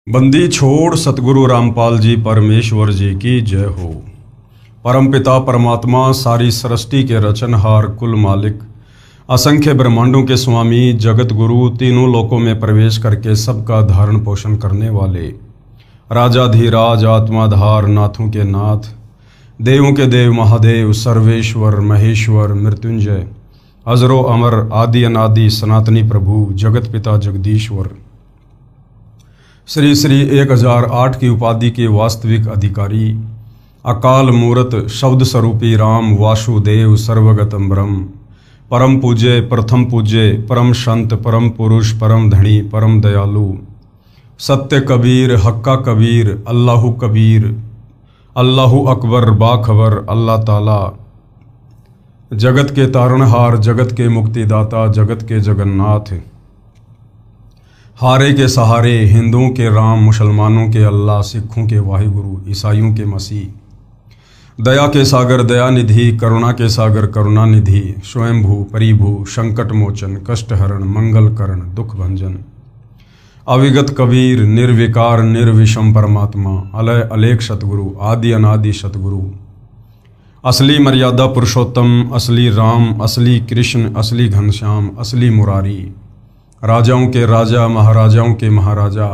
बंदी छोड़ सतगुरु रामपाल जी परमेश्वर जी की जय हो। परमपिता परमात्मा सारी सृष्टि के रचनहार कुल मालिक असंख्य ब्रह्मांडों के स्वामी जगत गुरु तीनों लोकों में प्रवेश करके सबका धारण पोषण करने वाले राजाधिराज आत्माधार नाथों के नाथ देवों के देव महादेव सर्वेश्वर महेश्वर मृत्युंजय अजरो अमर आदि अनादि सनातनी प्रभु जगत पिता जगदीश्वर श्री श्री 1008 की उपाधि के वास्तविक अधिकारी अकाल मूरत शब्द स्वरूपी राम वासुदेव सर्वगतम ब्रह्म परम पूज्य प्रथम पूज्य परम संत परम पुरुष परम धनी परम दयालु सत्य कबीर हक्का कबीर अल्लाहु कबीर अल्लाहु अकबर बाखबर अल्लाह ताला जगत के तारणहार जगत के मुक्तिदाता जगत के जगन्नाथ हारे के सहारे हिंदुओं के राम मुसलमानों के अल्लाह सिखों के वाहिगुरु ईसाइयों के मसीह दया के सागर दयानिधि करुणा के सागर करुणानिधि स्वयंभू परिभू संकट मोचन कष्टहरण मंगलकरण दुख भंजन अविगत कबीर निर्विकार निर्विषम परमात्मा अलय अलेख सतगुरु आदि अनादि सतगुरु असली मर्यादा पुरुषोत्तम असली राम असली कृष्ण असली घनश्याम असली मुरारी राजाओं के राजा महाराजाओं के महाराजा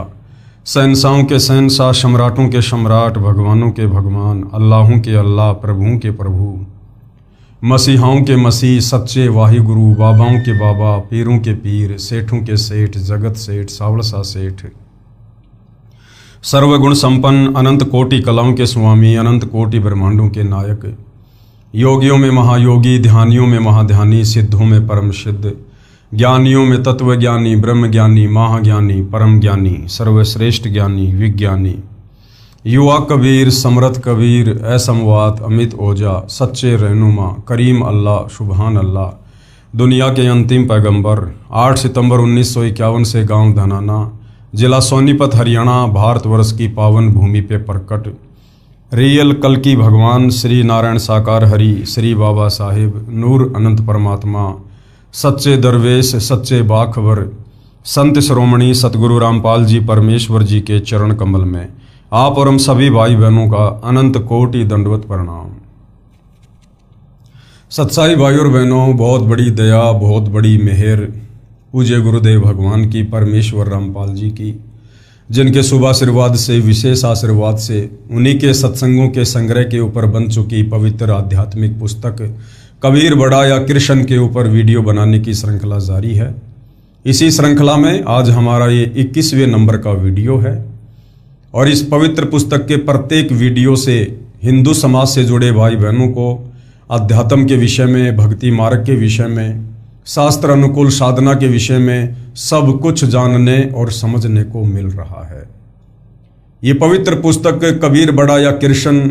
शहंशाहों के शहंशाह सम्राटों के सम्राट भगवानों के भगवान अल्लाहों के अल्लाह प्रभुओं के प्रभु मसीहाओं के मसीह सच्चे वाहिगुरु बाबाओं के बाबा पीरों के पीर सेठों के सेठ जगत सेठ सावड़सा सेठ सर्वगुण संपन्न अनंत कोटि कलाओं के स्वामी अनंत कोटि ब्रह्मांडों के नायक योगियों में महायोगी ध्यानियों में महाध्यानी सिद्धों में परम सिद्ध ज्ञानियों में तत्व ज्ञानी ब्रह्म ज्ञानी महाज्ञानी परम ज्ञानी सर्वश्रेष्ठ ज्ञानी विज्ञानी युवा कबीर समर्थ कबीर असमवात अमित ओजा सच्चे रहनुमा करीम अल्लाह सुबहान अल्लाह दुनिया के अंतिम पैगंबर 8 सितंबर 1951 से गांव धनाना जिला सोनीपत हरियाणा भारतवर्ष की पावन भूमि पे प्रकट रियल कल्कि भगवान श्री नारायण साकार हरि श्री बाबा साहिब नूर अनंत परमात्मा सच्चे दरवेश सच्चे बाखबर संत श्रोमणी सतगुरु रामपाल जी परमेश्वर जी के चरण कमल में आप और हम सभी भाई बहनों का अनंत कोटि दंडवत प्रणाम। सत्साई भाई और बहनों, बहुत बड़ी दया बहुत बड़ी मेहर पूज्य गुरुदेव भगवान की परमेश्वर रामपाल जी की, जिनके शुभ आशीर्वाद से विशेष आशीर्वाद से उन्हीं के सत्संगों के संग्रह के ऊपर बन चुकी पवित्र आध्यात्मिक पुस्तक कबीर बड़ा या कृष्ण के ऊपर वीडियो बनाने की श्रृंखला जारी है। इसी श्रृंखला में आज हमारा ये 21वें नंबर का वीडियो है और इस पवित्र पुस्तक के प्रत्येक वीडियो से हिंदू समाज से जुड़े भाई बहनों को अध्यात्म के विषय में भक्ति मार्ग के विषय में शास्त्र अनुकूल साधना के विषय में सब कुछ जानने और समझने को मिल रहा है। ये पवित्र पुस्तक कबीर बड़ा या कृष्ण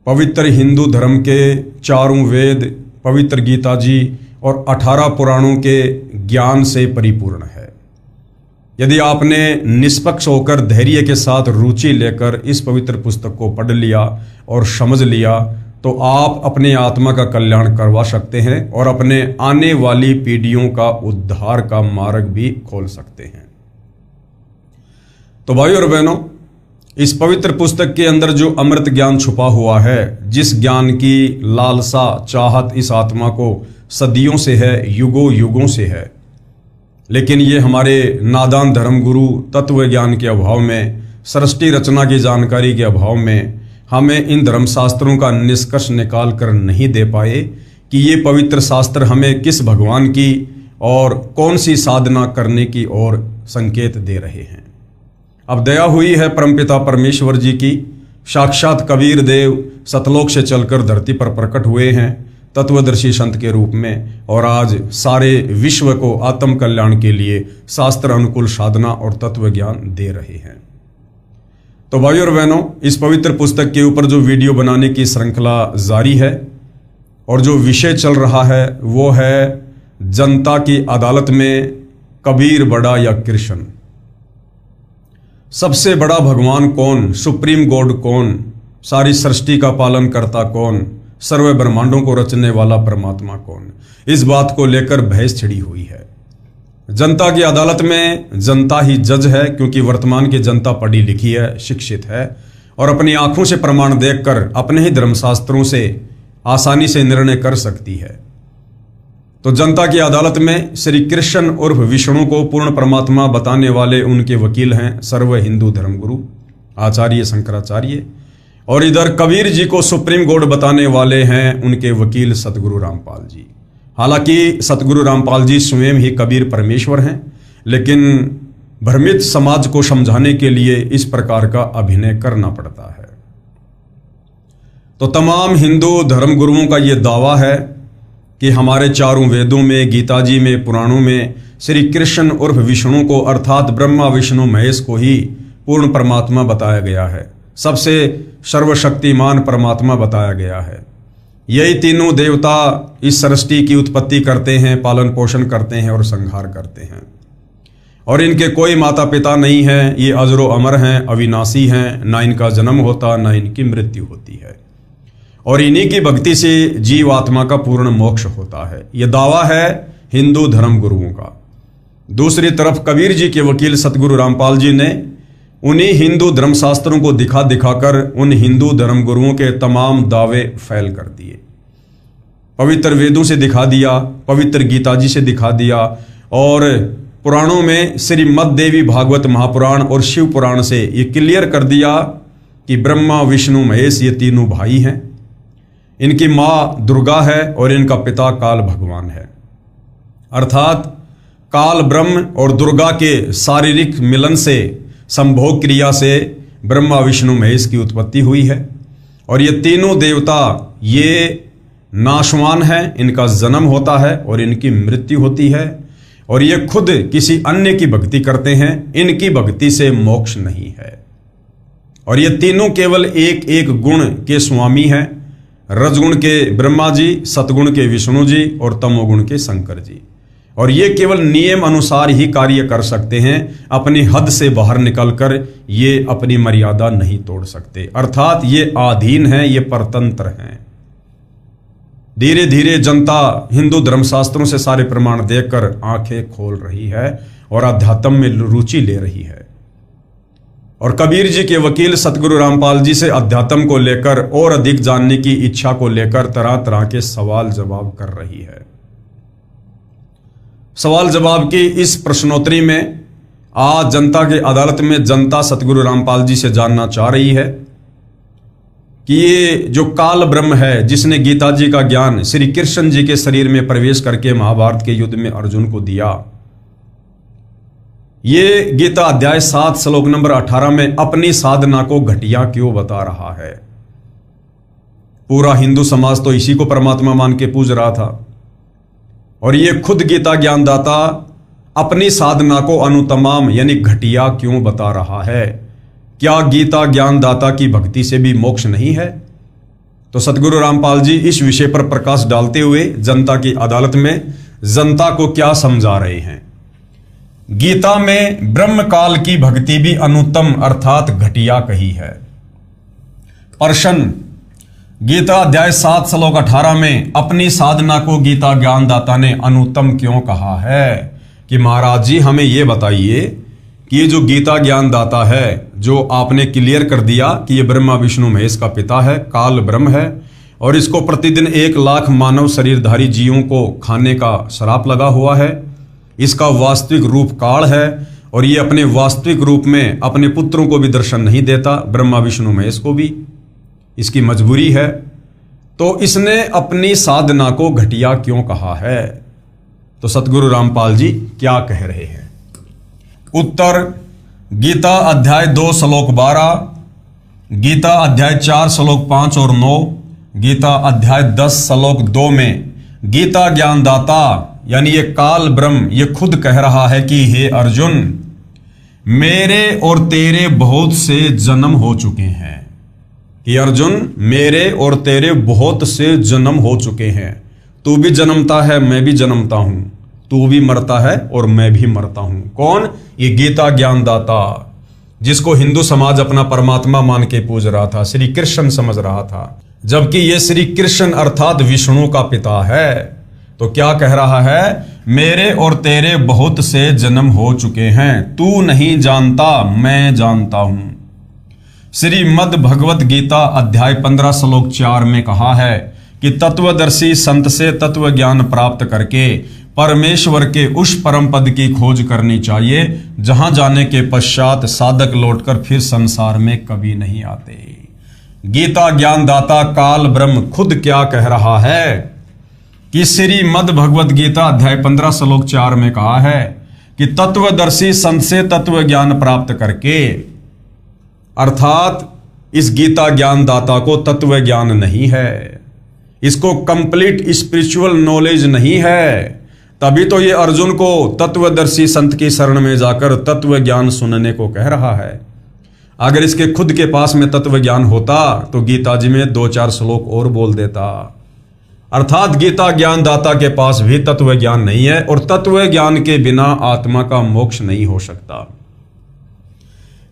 पवित्र हिंदू धर्म के चारों वेद पवित्र गीता जी और 18 पुराणों के ज्ञान से परिपूर्ण है। यदि आपने निष्पक्ष होकर धैर्य के साथ रुचि लेकर इस पवित्र पुस्तक को पढ़ लिया और समझ लिया तो आप अपने आत्मा का कल्याण करवा सकते हैं और अपने आने वाली पीढ़ियों का उद्धार का मार्ग भी खोल सकते हैं। तो भाई और बहनों, इस पवित्र पुस्तक के अंदर जो अमृत ज्ञान छुपा हुआ है, जिस ज्ञान की लालसा चाहत इस आत्मा को सदियों से है, युगों युगों से है, लेकिन ये हमारे नादान धर्म गुरु तत्व ज्ञान के अभाव में सृष्टि रचना की जानकारी के अभाव में हमें इन धर्मशास्त्रों का निष्कर्ष निकाल कर नहीं दे पाए कि ये पवित्र शास्त्र हमें किस भगवान की और कौन सी साधना करने की ओर संकेत दे रहे हैं। अब दया हुई है परमपिता परमेश्वर जी की, साक्षात कबीर देव सतलोक से चलकर धरती पर प्रकट हुए हैं तत्वदर्शी संत के रूप में और आज सारे विश्व को आत्म कल्याण के लिए शास्त्र अनुकूल साधना और तत्व ज्ञान दे रहे हैं। तो भाई और बहनों, इस पवित्र पुस्तक के ऊपर जो वीडियो बनाने की श्रृंखला जारी है और जो विषय चल रहा है वो है जनता की अदालत में कबीर बड़ा या कृष्ण। सबसे बड़ा भगवान कौन, सुप्रीम गॉड कौन, सारी सृष्टि का पालन करता कौन, सर्व ब्रह्मांडों को रचने वाला परमात्मा कौन, इस बात को लेकर बहस छिड़ी हुई है। जनता की अदालत में जनता ही जज है, क्योंकि वर्तमान की जनता पढ़ी लिखी है, शिक्षित है और अपनी आंखों से प्रमाण देखकर अपने ही धर्मशास्त्रों से आसानी से निर्णय कर सकती है। तो जनता की अदालत में श्री कृष्ण उर्फ विष्णु को पूर्ण परमात्मा बताने वाले उनके वकील हैं सर्व हिंदू धर्मगुरु आचार्य शंकराचार्य, और इधर कबीर जी को सुप्रीम कोर्ट बताने वाले हैं उनके वकील सतगुरु रामपाल जी। हालांकि सतगुरु रामपाल जी स्वयं ही कबीर परमेश्वर हैं, लेकिन भ्रमित समाज को समझाने के लिए इस प्रकार का अभिनय करना पड़ता है। तो तमाम हिंदू धर्मगुरुओं का यह दावा है कि हमारे चारों वेदों में, गीता जी में, पुराणों में श्री कृष्ण उर्फ विष्णु को अर्थात ब्रह्मा विष्णु महेश को ही पूर्ण परमात्मा बताया गया है, सबसे सर्वशक्तिमान परमात्मा बताया गया है। यही तीनों देवता इस सृष्टि की उत्पत्ति करते हैं, पालन पोषण करते हैं और संहार करते हैं, और इनके कोई माता पिता नहीं है। ये अजरो अमर हैं, अविनाशी हैं, ना इनका जन्म होता ना इनकी मृत्यु होती है, और इन्हीं की भक्ति से जीव आत्मा का पूर्ण मोक्ष होता है। यह दावा है हिंदू धर्म गुरुओं का। दूसरी तरफ कबीर जी के वकील सतगुरु रामपाल जी ने उन्हीं हिंदू धर्मशास्त्रों को दिखा दिखाकर उन हिंदू धर्म गुरुओं के तमाम दावे फैल कर दिए। पवित्र वेदों से दिखा दिया, पवित्र गीता जी से दिखा दिया, और पुराणों में श्रीमद् देवी भागवत महापुराण और शिव पुराण से ये क्लियर कर दिया कि ब्रह्मा विष्णु महेश ये तीनों भाई हैं। इनकी माँ दुर्गा है और इनका पिता काल भगवान है, अर्थात काल ब्रह्म और दुर्गा के शारीरिक मिलन से, संभोग क्रिया से ब्रह्मा विष्णु महेश की उत्पत्ति हुई है। और ये तीनों देवता ये नाशवान हैं, इनका जन्म होता है और इनकी मृत्यु होती है, और ये खुद किसी अन्य की भक्ति करते हैं, इनकी भक्ति से मोक्ष नहीं है। और ये तीनों केवल एक एक गुण के स्वामी हैं, रजगुण के ब्रह्मा जी, सतगुण के विष्णु जी और तमोगुण के शंकर जी, और ये केवल नियम अनुसार ही कार्य कर सकते हैं, अपनी हद से बाहर निकलकर ये अपनी मर्यादा नहीं तोड़ सकते, अर्थात ये आधीन हैं, ये परतंत्र हैं। धीरे धीरे जनता हिंदू धर्मशास्त्रों से सारे प्रमाण देखकर आंखें खोल रही है और अध्यात्म में रुचि ले रही है, और कबीर जी के वकील सतगुरु रामपाल जी से अध्यात्म को लेकर और अधिक जानने की इच्छा को लेकर तरह तरह के सवाल जवाब कर रही है। सवाल जवाब की इस प्रश्नोत्तरी में आज जनता के अदालत में जनता सतगुरु रामपाल जी से जानना चाह रही है कि ये जो काल ब्रह्म है, जिसने गीता जी का ज्ञान श्री कृष्ण जी के शरीर में प्रवेश करके महाभारत के युद्ध में अर्जुन को दिया, ये गीता अध्याय 7 श्लोक नंबर 18 में अपनी साधना को घटिया क्यों बता रहा है। पूरा हिंदू समाज तो इसी को परमात्मा मान के पूज रहा था, और ये खुद गीता ज्ञानदाता अपनी साधना को अनुतमाम यानी घटिया क्यों बता रहा है। क्या गीता ज्ञानदाता की भक्ति से भी मोक्ष नहीं है? तो सतगुरु रामपाल जी इस विषय पर प्रकाश डालते हुए जनता की अदालत में जनता को क्या समझा रहे हैं। गीता में ब्रह्म काल की भक्ति भी अनुत्तम अर्थात घटिया कही है। प्रश्न, गीता अध्याय 7 श्लोक 18 में अपनी साधना को गीता ज्ञानदाता ने अनुत्तम क्यों कहा है? कि महाराज जी हमें यह बताइए कि ये जो गीता ज्ञानदाता है, जो आपने क्लियर कर दिया कि ये ब्रह्मा विष्णु महेश का पिता है, काल ब्रह्म है, और इसको प्रतिदिन 1 लाख मानव शरीरधारी जीवों को खाने का श्राप लगा हुआ है, इसका वास्तविक रूप काल है, और ये अपने वास्तविक रूप में अपने पुत्रों को भी दर्शन नहीं देता, ब्रह्मा विष्णु महेश को भी, इसकी मजबूरी है। तो इसने अपनी साधना को घटिया क्यों कहा है? तो सतगुरु रामपाल जी क्या कह रहे हैं? उत्तर, गीता अध्याय 2 श्लोक 12, गीता अध्याय 4 श्लोक 5 और 9, गीता अध्याय 10 श्लोक 2 में गीता ज्ञानदाता यानी ये काल ब्रह्म ये खुद कह रहा है कि हे अर्जुन, मेरे और तेरे बहुत से जन्म हो चुके हैं। कि अर्जुन, मेरे और तेरे बहुत से जन्म हो चुके हैं। तू भी जन्मता है, मैं भी जन्मता हूं, तू भी मरता है और मैं भी मरता हूं। कौन? ये गीता ज्ञानदाता, जिसको हिंदू समाज अपना परमात्मा मान के पूज रहा था, श्री कृष्ण समझ रहा था, जबकि ये श्री कृष्ण अर्थात विष्णु का पिता है। तो क्या कह रहा है? मेरे और तेरे बहुत से जन्म हो चुके हैं, तू नहीं जानता मैं जानता हूं। श्रीमद् भगवत गीता अध्याय 15 श्लोक 4 में कहा है कि तत्वदर्शी संत से तत्व ज्ञान प्राप्त करके परमेश्वर के उस परम पद की खोज करनी चाहिए जहां जाने के पश्चात साधक लौटकर फिर संसार में कभी नहीं आते। गीता ज्ञानदाता काल ब्रह्म खुद क्या कह रहा है कि श्रीमद् भगवत गीता अध्याय 15 श्लोक 4 में कहा है कि तत्वदर्शी संत से तत्व ज्ञान प्राप्त करके, अर्थात इस गीता ज्ञानदाता को तत्व ज्ञान नहीं है, इसको कंप्लीट स्पिरिचुअल नॉलेज नहीं है, तभी तो ये अर्जुन को तत्वदर्शी संत की शरण में जाकर तत्व ज्ञान सुनने को कह रहा है। अगर इसके खुद के पास में तत्व ज्ञान होता तो गीता जी में 2-4 श्लोक और बोल देता। अर्थात गीता ज्ञानदाता के पास भी तत्व ज्ञान नहीं है और तत्व ज्ञान के बिना आत्मा का मोक्ष नहीं हो सकता।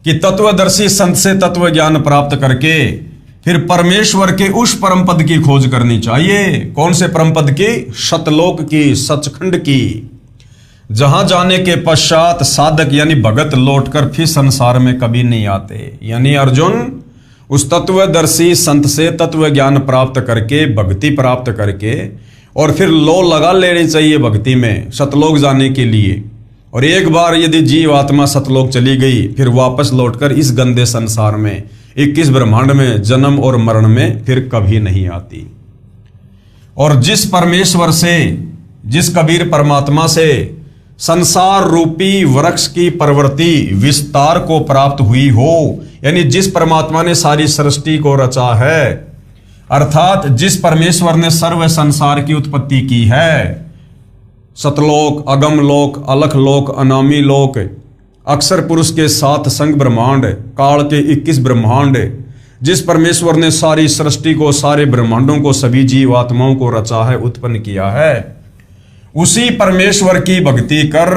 कि तत्वदर्शी संत से तत्व ज्ञान प्राप्त करके फिर परमेश्वर के उस परम पद की खोज करनी चाहिए। कौन से परम पद की? सतलोक की, सचखंड की, जहां जाने के पश्चात साधक यानी भगत लौटकर फिर संसार में कभी नहीं आते। यानी अर्जुन उस तत्वदर्शी संत से तत्व ज्ञान प्राप्त करके, भक्ति प्राप्त करके और फिर लो लगा लेनी चाहिए भक्ति में सतलोक जाने के लिए। और एक बार यदि जीव आत्मा सतलोक चली गई फिर वापस लौटकर इस गंदे संसार में 21 ब्रह्मांड में जन्म और मरण में फिर कभी नहीं आती। और जिस परमेश्वर से, जिस कबीर परमात्मा से संसार रूपी वृक्ष की प्रवृत्ति विस्तार को प्राप्त हुई हो, यानी जिस परमात्मा ने सारी सृष्टि को रचा है, अर्थात जिस परमेश्वर ने सर्व संसार की उत्पत्ति की है, सतलोक, अगम लोक, अलख लोक, अनामी लोक, अक्षर पुरुष के 7 संग ब्रह्मांड, काल के 21 ब्रह्मांड, जिस परमेश्वर ने सारी सृष्टि को, सारे ब्रह्मांडों को, सभी जीव आत्माओं को रचा है, उत्पन्न किया है, उसी परमेश्वर की भक्ति कर।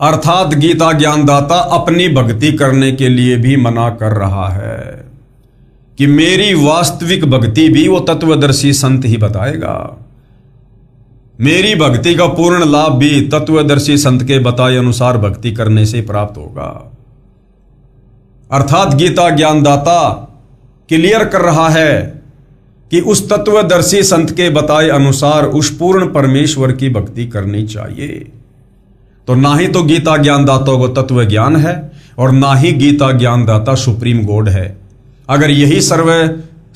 अर्थात गीता ज्ञानदाता अपनी भक्ति करने के लिए भी मना कर रहा है कि मेरी वास्तविक भक्ति भी वो तत्वदर्शी संत ही बताएगा। मेरी भक्ति का पूर्ण लाभ भी तत्वदर्शी संत के बताए अनुसार भक्ति करने से प्राप्त होगा। अर्थात गीता ज्ञानदाता क्लियर कर रहा है कि उस तत्वदर्शी संत के बताए अनुसार उस पूर्ण परमेश्वर की भक्ति करनी चाहिए। तो ना ही तो गीता ज्ञानदाता को तत्व ज्ञान है और ना ही गीता ज्ञानदाता सुप्रीम गॉड है। अगर यही सर्व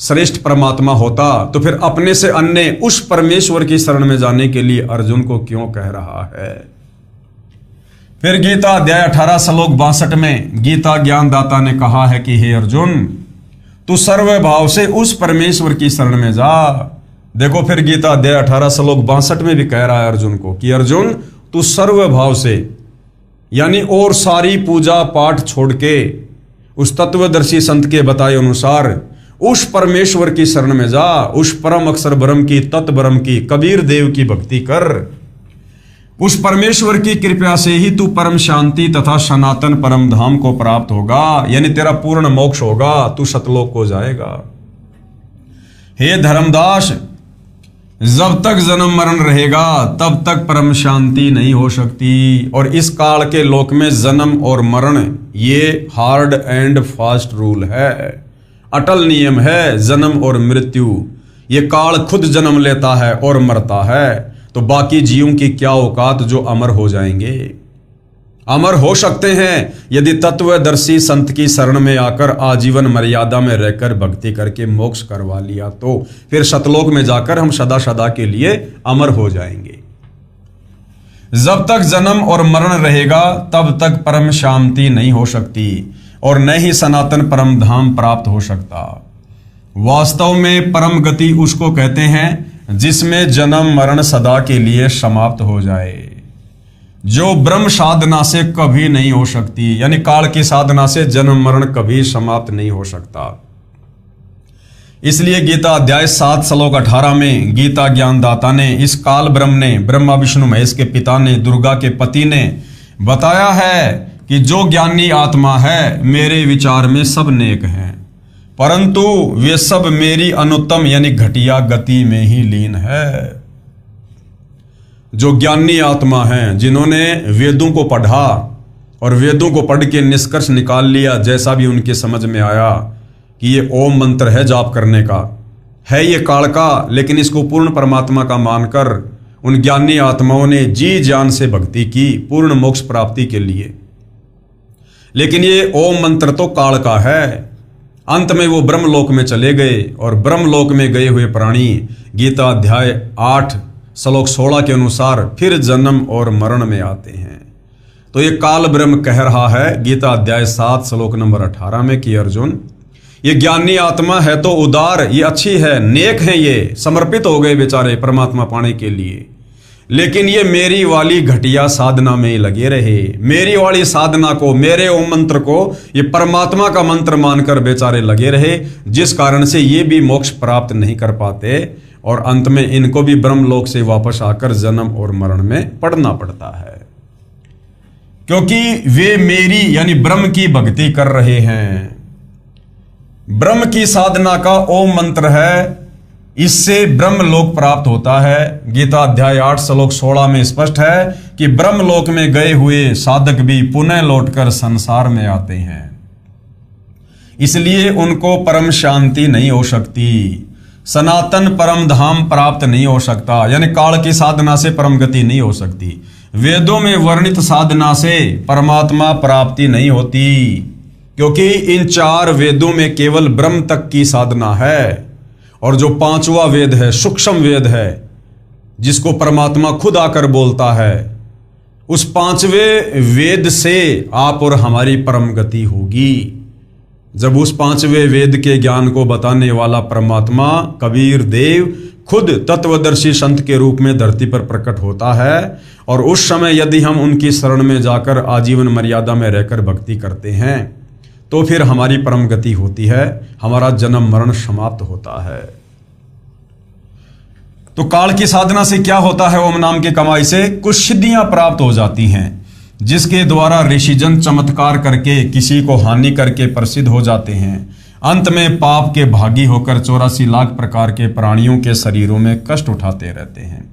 श्रेष्ठ परमात्मा होता तो फिर अपने से अन्य उस परमेश्वर की शरण में जाने के लिए अर्जुन को क्यों कह रहा है? फिर गीता अध्याय 18 श्लोक 62 में गीता ज्ञानदाता ने कहा है कि हे अर्जुन, तू सर्व भाव से उस परमेश्वर की शरण में जा। देखो फिर गीता अध्याय 18 श्लोक 62 में भी कह रहा है अर्जुन को कि अर्जुन तू सर्व भाव से, यानी और सारी पूजा पाठ छोड़ के उस तत्वदर्शी संत के बताए अनुसार उस परमेश्वर की शरण में जा, उस परम अक्षर ब्रह्म की, तत् ब्रह्म की, कबीर देव की भक्ति कर। उस परमेश्वर की कृपा से ही तू परम शांति तथा सनातन परम धाम को प्राप्त होगा, यानी तेरा पूर्ण मोक्ष होगा, तू सतलोक को जाएगा। हे धर्मदास, जब तक जन्म मरण रहेगा तब तक परम शांति नहीं हो सकती। और इस काल के लोक में जन्म और मरण ये हार्ड एंड फास्ट रूल है, अटल नियम है। जन्म और मृत्यु, ये काल खुद जन्म लेता है और मरता है, तो बाकी जीवों की क्या औकात जो अमर हो जाएंगे। अमर हो सकते हैं यदि तत्वदर्शी संत की शरण में आकर आजीवन मर्यादा में रहकर भक्ति करके मोक्ष करवा लिया, तो फिर सतलोक में जाकर हम सदा सदा के लिए अमर हो जाएंगे। जब तक जन्म और मरण रहेगा तब तक परम शांति नहीं हो सकती और न ही सनातन परम धाम प्राप्त हो सकता। वास्तव में परम गति उसको कहते हैं जिसमें जन्म मरण सदा के लिए समाप्त हो जाए, जो ब्रह्म साधना से कभी नहीं हो सकती। यानी काल की साधना से जन्म मरण कभी समाप्त नहीं हो सकता। इसलिए गीता अध्याय 7 श्लोक 18 में गीता ज्ञानदाता ने, इस काल ब्रह्म ने, ब्रह्मा विष्णु महेश के पिता ने, दुर्गा के पति ने बताया है कि जो ज्ञानी आत्मा है मेरे विचार में सब नेक हैं, परंतु वे सब मेरी अनुत्तम यानी घटिया गति में ही लीन है। जो ज्ञानी आत्मा हैं, जिन्होंने वेदों को पढ़ा और वेदों को पढ़ के निष्कर्ष निकाल लिया, जैसा भी उनके समझ में आया कि ये ओम मंत्र है जाप करने का, है ये काल का, लेकिन इसको पूर्ण परमात्मा का मानकर उन ज्ञानी आत्माओं ने जी जान से भक्ति की पूर्ण मोक्ष प्राप्ति के लिए। लेकिन ये ओम मंत्र तो काल का है। अंत में वो ब्रह्मलोक में चले गए और ब्रह्मलोक में गए हुए प्राणी गीता अध्याय 8 श्लोक 16 के अनुसार फिर जन्म और मरण में आते हैं। तो ये काल ब्रह्म कह रहा है गीता अध्याय 7 श्लोक नंबर 18 में कि अर्जुन, ये ज्ञानी आत्मा है तो उदार, ये अच्छी है, नेक है, ये समर्पित हो गए बेचारे परमात्मा पाने के लिए, लेकिन ये मेरी वाली घटिया साधना में लगे रहे। मेरी वाली साधना को, मेरे ओम मंत्र को ये परमात्मा का मंत्र मानकर बेचारे लगे रहे, जिस कारण से ये भी मोक्ष प्राप्त नहीं कर पाते और अंत में इनको भी ब्रह्मलोक से वापस आकर जन्म और मरण में पड़ना पड़ता है, क्योंकि वे मेरी यानी ब्रह्म की भक्ति कर रहे हैं। ब्रह्म की साधना का ओम मंत्र है, इससे ब्रह्म लोक प्राप्त होता है। गीता अध्याय 8 श्लोक 16 में स्पष्ट है कि ब्रह्म लोक में गए हुए साधक भी पुनः लौटकर संसार में आते हैं, इसलिए उनको परम शांति नहीं हो सकती, सनातन परम धाम प्राप्त नहीं हो सकता, यानी काल की साधना से परम गति नहीं हो सकती। वेदों में वर्णित साधना से परमात्मा प्राप्ति नहीं होती, क्योंकि इन 4 वेदों में केवल ब्रह्म तक की साधना है, और जो 5वां वेद है, सूक्ष्म वेद है, जिसको परमात्मा खुद आकर बोलता है, उस 5वें वेद से आप और हमारी परम गति होगी। जब उस 5वें वेद के ज्ञान को बताने वाला परमात्मा कबीर देव खुद तत्वदर्शी संत के रूप में धरती पर प्रकट होता है, और उस समय यदि हम उनकी शरण में जाकर आजीवन मर्यादा में रहकर भक्ति करते हैं तो फिर हमारी परम गति होती है, हमारा जन्म मरण समाप्त होता है। तो काल की साधना से क्या होता है? ओम नाम की कमाई से कुछ सिद्धियां प्राप्त हो जाती हैं, जिसके द्वारा ऋषिजन चमत्कार करके किसी को हानि करके प्रसिद्ध हो जाते हैं। अंत में पाप के भागी होकर 84 लाख प्रकार के प्राणियों के शरीरों में कष्ट उठाते रहते हैं।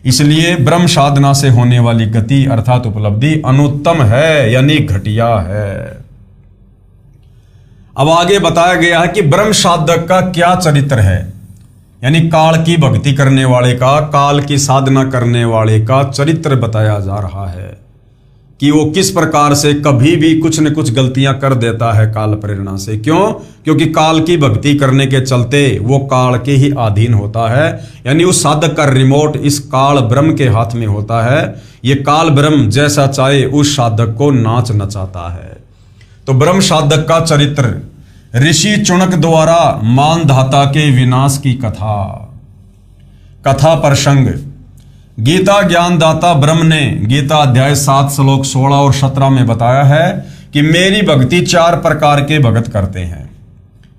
इसलिए ब्रह्म साधना से होने वाली गति अर्थात उपलब्धि अनुत्तम है, यानी घटिया है। अब आगे बताया गया है कि ब्रह्म साधक का क्या चरित्र है, यानी काल की भक्ति करने वाले का, काल की साधना करने वाले का चरित्र बताया जा रहा है कि वो किस प्रकार से कभी भी कुछ न कुछ गलतियां कर देता है काल प्रेरणा से। क्यों? क्योंकि काल की भक्ति करने के चलते वो काल के ही अधीन होता है, यानी उस साधक का रिमोट इस काल ब्रह्म के हाथ में होता है। ये काल ब्रह्म जैसा चाहे उस साधक को नाच नचाता है। तो ब्रह्म साधक का चरित्र, ऋषि चुनक द्वारा मानधाता के विनाश की कथा प्रसंग। गीता ज्ञानदाता ब्रह्म ने गीता अध्याय 7 श्लोक 16 और 17 में बताया है कि मेरी भक्ति 4 प्रकार के भगत करते हैं।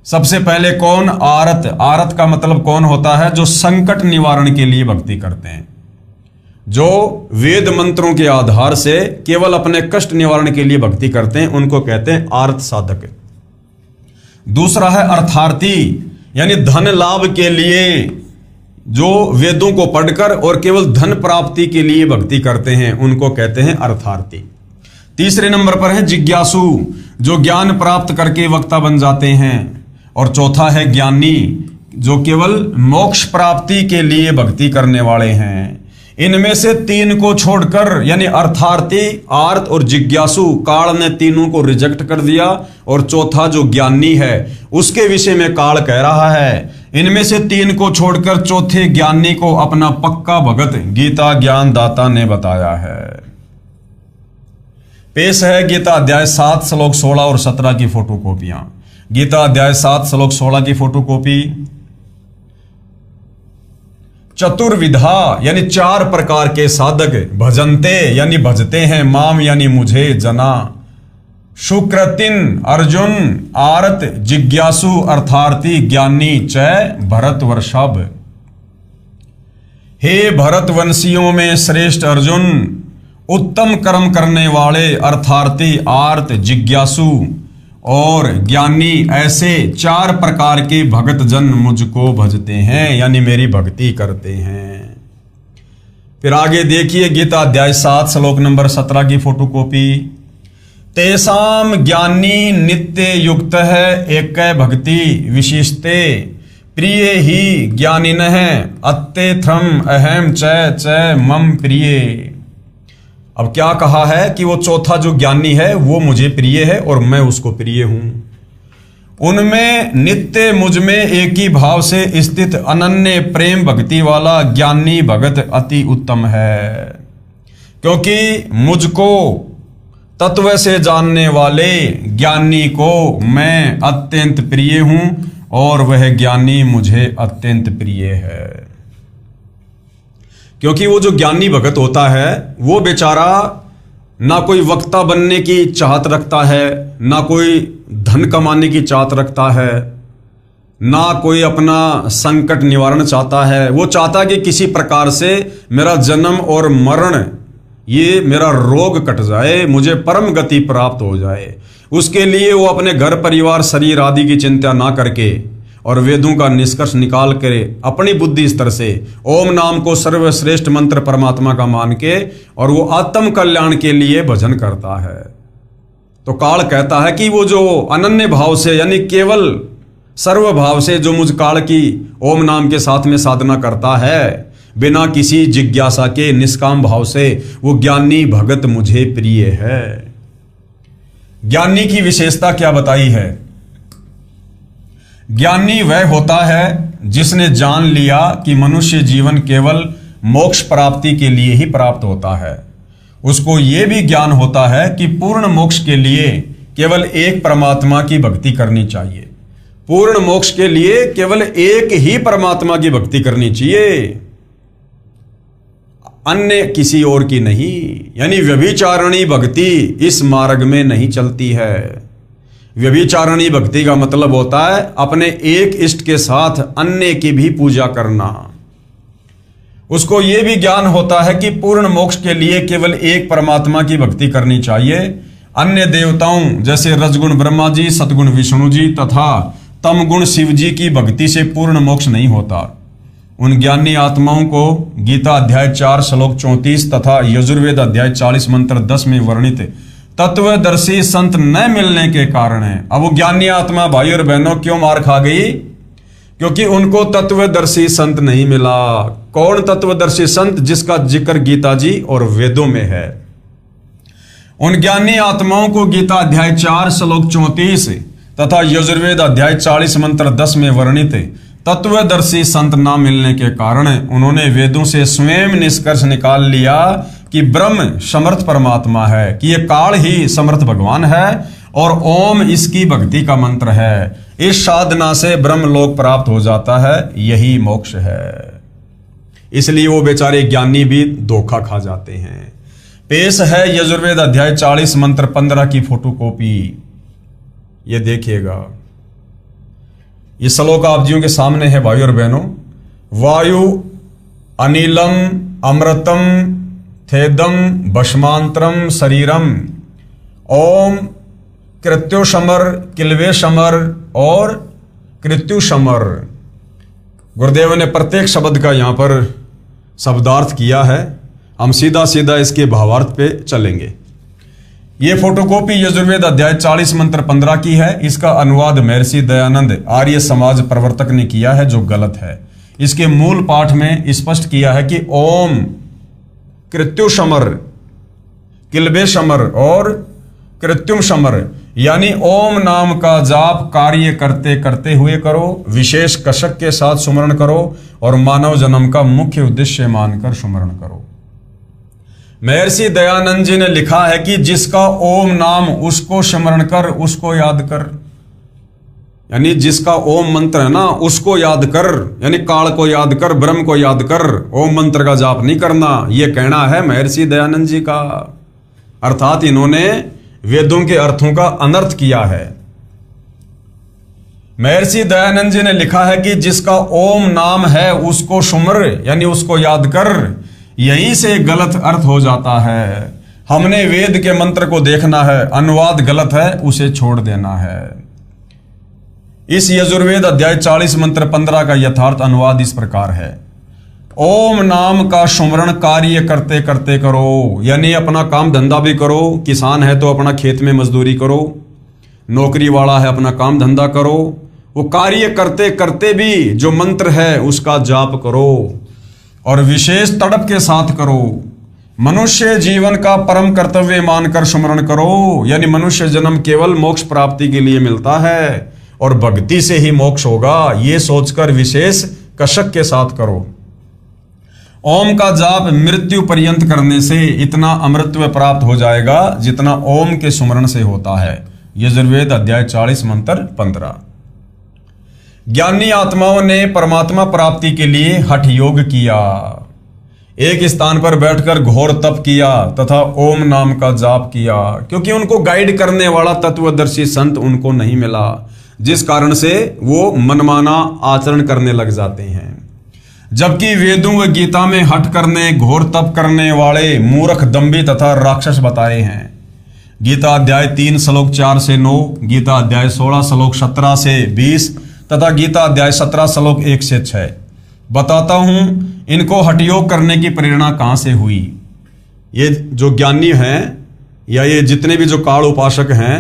सबसे पहले कौन? आरत। आरत का मतलब कौन होता है? जो संकट निवारण के लिए भक्ति करते हैं, जो वेद मंत्रों के आधार से केवल अपने कष्ट निवारण के लिए भक्ति करते हैं, उनको कहते हैं आर्त साधक। दूसरा है अर्थार्थी, यानी धन लाभ के लिए जो वेदों को पढ़कर और केवल धन प्राप्ति के लिए भक्ति करते हैं, उनको कहते हैं अर्थार्थी। तीसरे नंबर पर है जिज्ञासु, जो ज्ञान प्राप्त करके वक्ता बन जाते हैं। और चौथा है ज्ञानी, जो केवल मोक्ष प्राप्ति के लिए भक्ति करने वाले हैं। इनमें से 3 को छोड़कर, यानी अर्थार्थी, आर्त और जिज्ञासु, काल ने तीनों को रिजेक्ट कर दिया। और चौथा जो ज्ञानी है उसके विषय में काल कह रहा है, इनमें से 3 को छोड़कर चौथे ज्ञानी को अपना पक्का भगत गीता ज्ञानदाता ने बताया है। पेश है गीता अध्याय 7 श्लोक 16 और 17 की फोटोकॉपियां। गीता अध्याय 7 श्लोक 16 की फोटोकॉपी। चतुर्विधा, यानी 4 प्रकार के साधक, भजनते यानी भजते हैं, माम यानी मुझे, जना, शुक्रतिन अर्जुन, आरत जिज्ञासु अर्थार्थी, ज्ञानी चय भरत वर्षभ। हे भरत वंशियों में श्रेष्ठ अर्जुन, उत्तम कर्म करने वाले अर्थार्थी, आर्त, जिज्ञासु और ज्ञानी, ऐसे 4 प्रकार के भगत जन मुझको भजते हैं, यानी मेरी भक्ति करते हैं। फिर आगे देखिए गीता अध्याय 7 श्लोक नंबर 17 की फोटोकॉपी। तेसाम ज्ञानी नित्य युक्त है एक भक्ति विशिष्टे प्रिय ही ज्ञानिन है अत्ते थ्रम अहम च मम प्रिय। अब क्या कहा है कि वो चौथा जो ज्ञानी है वो मुझे प्रिय है और मैं उसको प्रिय हूं। उनमें नित्य मुझ में एक ही भाव से स्थित अनन्य प्रेम भक्ति वाला ज्ञानी भगत अति उत्तम है, क्योंकि मुझको तत्व से जानने वाले ज्ञानी को मैं अत्यंत प्रिय हूं और वह ज्ञानी मुझे अत्यंत प्रिय है। क्योंकि वो जो ज्ञानी भगत होता है वो बेचारा ना कोई वक्ता बनने की चाहत रखता है, ना कोई धन कमाने की चाहत रखता है, ना कोई अपना संकट निवारण चाहता है। वो चाहता है कि किसी प्रकार से मेरा जन्म और मरण, ये मेरा रोग कट जाए, मुझे परम गति प्राप्त हो जाए। उसके लिए वो अपने घर परिवार शरीर आदि की चिंता ना करके और वेदों का निष्कर्ष निकाल कर अपनी बुद्धि स्तर से ओम नाम को सर्वश्रेष्ठ मंत्र परमात्मा का मान के और वो आत्म कल्याण के लिए भजन करता है। तो काल कहता है कि वो जो अनन्य भाव से यानी केवल सर्व भाव से जो मुझ काल की ओम नाम के साथ में साधना करता है बिना किसी जिज्ञासा के निष्काम भाव से, वो ज्ञानी भगत मुझे प्रिय है। ज्ञानी की विशेषता क्या बताई है? ज्ञानी वह होता है जिसने जान लिया कि मनुष्य जीवन केवल मोक्ष प्राप्ति के लिए ही प्राप्त होता है। उसको यह भी ज्ञान होता है कि पूर्ण मोक्ष के लिए केवल एक परमात्मा की भक्ति करनी चाहिए। पूर्ण मोक्ष के लिए केवल एक ही परमात्मा की भक्ति करनी चाहिए, अन्य किसी और की नहीं। यानी व्यभिचारिणी भक्ति इस मार्ग में नहीं चलती है। व्यभिचारिणी भक्ति का मतलब होता है अपने एक इष्ट के साथ अन्य की भी पूजा करना। उसको यह भी ज्ञान होता है कि पूर्ण मोक्ष के लिए केवल एक परमात्मा की भक्ति करनी चाहिए। अन्य देवताओं जैसे रजगुण ब्रह्मा जी, सतगुण विष्णु जी तथा तमगुण शिव जी की भक्ति से पूर्ण मोक्ष नहीं होता। उन ज्ञानी आत्माओं को गीता अध्याय 4 श्लोक 34 तथा यजुर्वेद अध्याय 40 मंत्र 10 में वर्णित तत्वदर्शी संत न मिलने के कारण है। अब वो ज्ञानी आत्मा भाई और बहनों क्यों मार खा गई? क्योंकि उनको तत्वदर्शी संत नहीं मिला। कौन तत्वदर्शी संत? जिसका जिक्र गीता जी और वेदों में है। उन ज्ञानी आत्माओं को गीता अध्याय 4 श्लोक 34 तथा यजुर्वेद अध्याय 40 मंत्र 10 में वर्णित तत्वदर्शी संत ना मिलने के कारण उन्होंने वेदों से स्वयं निष्कर्ष निकाल लिया कि ब्रह्म समर्थ परमात्मा है, कि यह काल ही समर्थ भगवान है और ओम इसकी भक्ति का मंत्र है। इस साधना से ब्रह्म लोक प्राप्त हो जाता है, यही मोक्ष है। इसलिए वो बेचारे ज्ञानी भी धोखा खा जाते हैं। पेश है यजुर्वेद अध्याय 40 मंत्र 15 की फोटोकॉपी, ये देखिएगा। ये श्लोक आप जियों के सामने है भाई और बहनों। वायु अनिलम अमृतम थेदम भस्मांतरम शरीरम ओम कृत्युषमर किल्वेशमर और कृत्युषमर। गुरुदेव ने प्रत्येक शब्द का यहां पर शब्दार्थ किया है। हम सीधा सीधा इसके भावार्थ पे चलेंगे। ये फोटोकॉपी यजुर्वेद अध्याय 40 मंत्र 15 की है। इसका अनुवाद महर्षि दयानंद आर्य समाज प्रवर्तक ने किया है, जो गलत है। इसके मूल पाठ में स्पष्ट किया है कि ओम कृत्युषमर किल्वेशमर और कृत्युम समर, यानी ओम नाम का जाप कार्य करते करते हुए करो, विशेष कसक के साथ सुमरण करो और मानव जन्म का मुख्य उद्देश्य मानकर सुमरण करो। महर्षि दयानंद जी ने लिखा है कि जिसका ओम नाम उसको स्मरण कर, उसको याद कर, यानी जिसका ओम मंत्र है ना उसको याद कर, यानी काल को याद कर, ब्रह्म को याद कर, ओम मंत्र का जाप नहीं करना। यह कहना है महर्षि दयानंद जी का। अर्थात इन्होंने वेदों के अर्थों का अनर्थ किया है। महर्षि दयानंद जी ने लिखा है कि जिसका ओम नाम है उसको सुमर, यानी उसको याद कर। यहीं से गलत अर्थ हो जाता है। हमने वेद के मंत्र को देखना है, अनुवाद गलत है उसे छोड़ देना है। इस यजुर्वेद अध्याय 40 मंत्र 15 का यथार्थ अनुवाद इस प्रकार है। ओम नाम का सुमरण कार्य करते करते करो, यानी अपना काम धंधा भी करो। किसान है तो अपना खेत में मजदूरी करो, नौकरी वाला है अपना काम धंधा करो। वो कार्य करते करते भी जो मंत्र है उसका जाप करो और विशेष तड़प के साथ करो। मनुष्य जीवन का परम कर्तव्य मानकर सुमरण करो, यानी मनुष्य जन्म केवल मोक्ष प्राप्ति के लिए मिलता है और भक्ति से ही मोक्ष होगा, ये सोचकर विशेष कशक के साथ करो। ओम का जाप मृत्यु पर्यंत करने से इतना अमृतत्व प्राप्त हो जाएगा जितना ओम के सुमरण से होता है। यजुर्वेद अध्याय 40 मंत्र 15। ज्ञानी आत्माओं ने परमात्मा प्राप्ति के लिए हठ योग किया, एक स्थान पर बैठकर घोर तप किया तथा ओम नाम का जाप किया, क्योंकि उनको गाइड करने वाला तत्वदर्शी संत उनको नहीं मिला, जिस कारण से वो मनमाना आचरण करने लग जाते हैं। जबकि वेदों व गीता में हठ करने, घोर तप करने वाले मूर्ख, दंभी तथा राक्षस बताए हैं। गीता अध्याय 3 श्लोक 4 से 9, गीता अध्याय 16 श्लोक 17 से 20 तथा गीता अध्याय 17 श्लोक 1 से 6। बताता हूं इनको हठयोग करने की प्रेरणा कहां से हुई। ये जो ज्ञानी हैं या ये जितने भी जो काल उपासक हैं,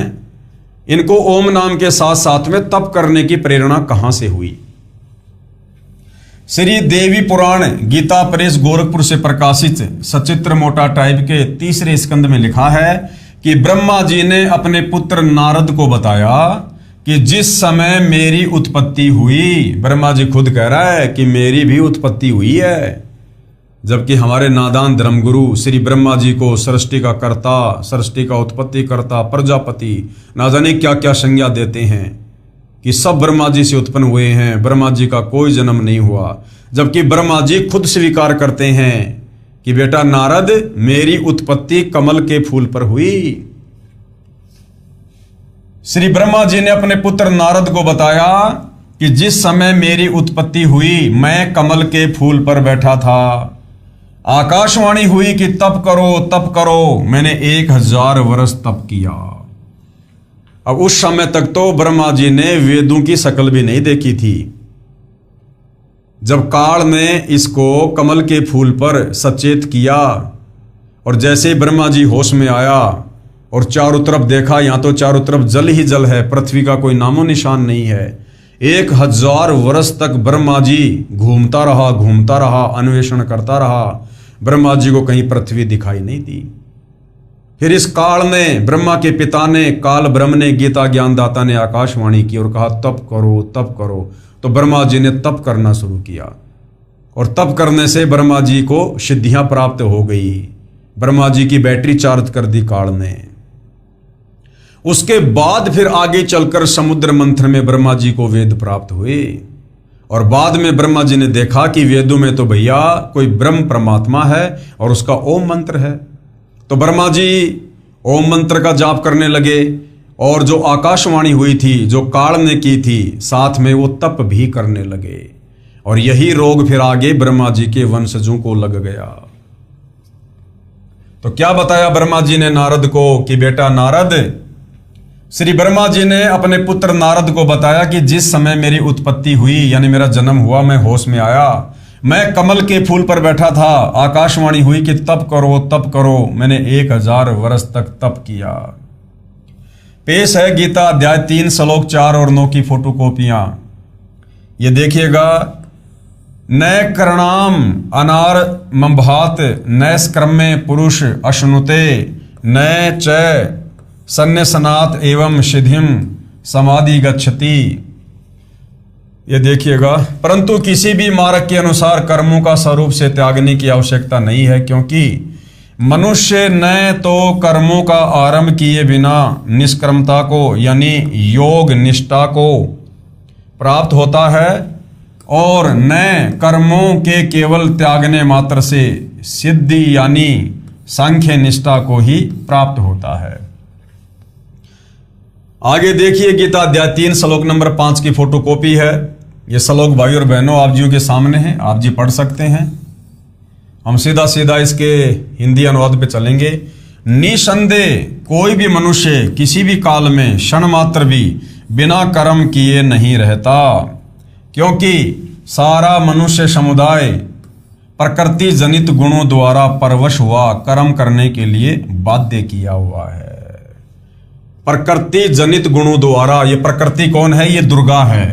इनको ओम नाम के साथ साथ में तप करने की प्रेरणा कहां से हुई। श्री देवी पुराण गीता प्रेस गोरखपुर से प्रकाशित सचित्र मोटा टाइप के 3रे स्कंद में लिखा है कि ब्रह्मा जी ने अपने पुत्र नारद को बताया कि जिस समय मेरी उत्पत्ति हुई, ब्रह्मा जी खुद कह रहा है कि मेरी भी उत्पत्ति हुई है, जबकि हमारे नादान धर्मगुरु श्री ब्रह्मा जी को सृष्टि का कर्ता, सृष्टि का उत्पत्ति कर्ता, प्रजापति ना जाने क्या क्या संज्ञा देते हैं कि सब ब्रह्मा जी से उत्पन्न हुए हैं, ब्रह्मा जी का कोई जन्म नहीं हुआ। जबकि ब्रह्मा जी खुद स्वीकार करते हैं कि बेटा नारद, मेरी उत्पत्ति कमल के फूल पर हुई। श्री ब्रह्मा जी ने अपने पुत्र नारद को बताया कि जिस समय मेरी उत्पत्ति हुई मैं कमल के फूल पर बैठा था। आकाशवाणी हुई कि तप करो तप करो, मैंने 1000 वर्ष तप किया। अब उस समय तक तो ब्रह्मा जी ने वेदों की शक्ल भी नहीं देखी थी। जब काल ने इसको कमल के फूल पर सचेत किया और जैसे ही ब्रह्मा जी होश में आया और चारों तरफ देखा, यहां तो चारों तरफ जल ही जल है, पृथ्वी का कोई नामो निशान नहीं है। 1000 वर्ष तक ब्रह्मा जी घूमता रहा, अन्वेषण करता रहा, ब्रह्मा जी को कहीं पृथ्वी दिखाई नहीं दी। फिर इस काल ने, ब्रह्मा के पिता ने, काल ब्रह्म ने, गीता ज्ञानदाता ने आकाशवाणी की और कहा तप करो तप करो। तो ब्रह्मा जी ने तप करना शुरू किया और तप करने से ब्रह्मा जी को सिद्धियां प्राप्त हो गई। ब्रह्मा जी की बैटरी चार्ज कर दी काल ने। उसके बाद फिर आगे चलकर समुद्र मंथन में ब्रह्मा जी को वेद प्राप्त हुए और बाद में ब्रह्मा जी ने देखा कि वेदों में तो भैया कोई ब्रह्म परमात्मा है और उसका ओम मंत्र है। तो ब्रह्मा जी ओम मंत्र का जाप करने लगे और जो आकाशवाणी हुई थी, जो काल ने की थी, साथ में वो तप भी करने लगे और यही रोग फिर आगे ब्रह्मा जी के वंशजों को लग गया। तो क्या बताया ब्रह्मा जी ने नारद को कि बेटा नारद, श्री ब्रह्मा जी ने अपने पुत्र नारद को बताया कि जिस समय मेरी उत्पत्ति हुई, यानी मेरा जन्म हुआ, मैं होश में आया, मैं कमल के फूल पर बैठा था, आकाशवाणी हुई कि तप करो, मैंने 1000 वर्ष तक तप किया। पेश है गीता अध्याय 3 श्लोक 4 और 9 की फोटोकॉपियां। ये देखिएगा। न करणाम अनार मंभात नैष्क्रम्य पुरुष अश्नुते न च सन्न्यसनात एवं सिद्धिम समाधि गच्छति। ये देखिएगा, परंतु किसी भी मार्ग के अनुसार कर्मों का स्वरूप से त्यागने की आवश्यकता नहीं है, क्योंकि मनुष्य न तो कर्मों का आरंभ किए बिना निष्कर्मता को यानी योग निष्ठा को प्राप्त होता है और न कर्मों के केवल त्यागने मात्र से सिद्धि यानी सांख्य निष्ठा को ही प्राप्त होता है। आगे देखिए, गीता अध्याय 3 श्लोक नंबर 5 की फोटोकॉपी है। ये श्लोक भाई और बहनों आप जियों के सामने है, आप जी पढ़ सकते हैं। हम सीधा सीधा इसके हिंदी अनुवाद पे चलेंगे। निसंदेह कोई भी मनुष्य किसी भी काल में क्षण मात्र भी बिना कर्म किए नहीं रहता, क्योंकि सारा मनुष्य समुदाय प्रकृति जनित गुणों द्वारा परवश हुआ कर्म करने के लिए बाध्य किया हुआ है। प्रकृति जनित गुणों द्वारा, ये प्रकृति कौन है? ये दुर्गा है।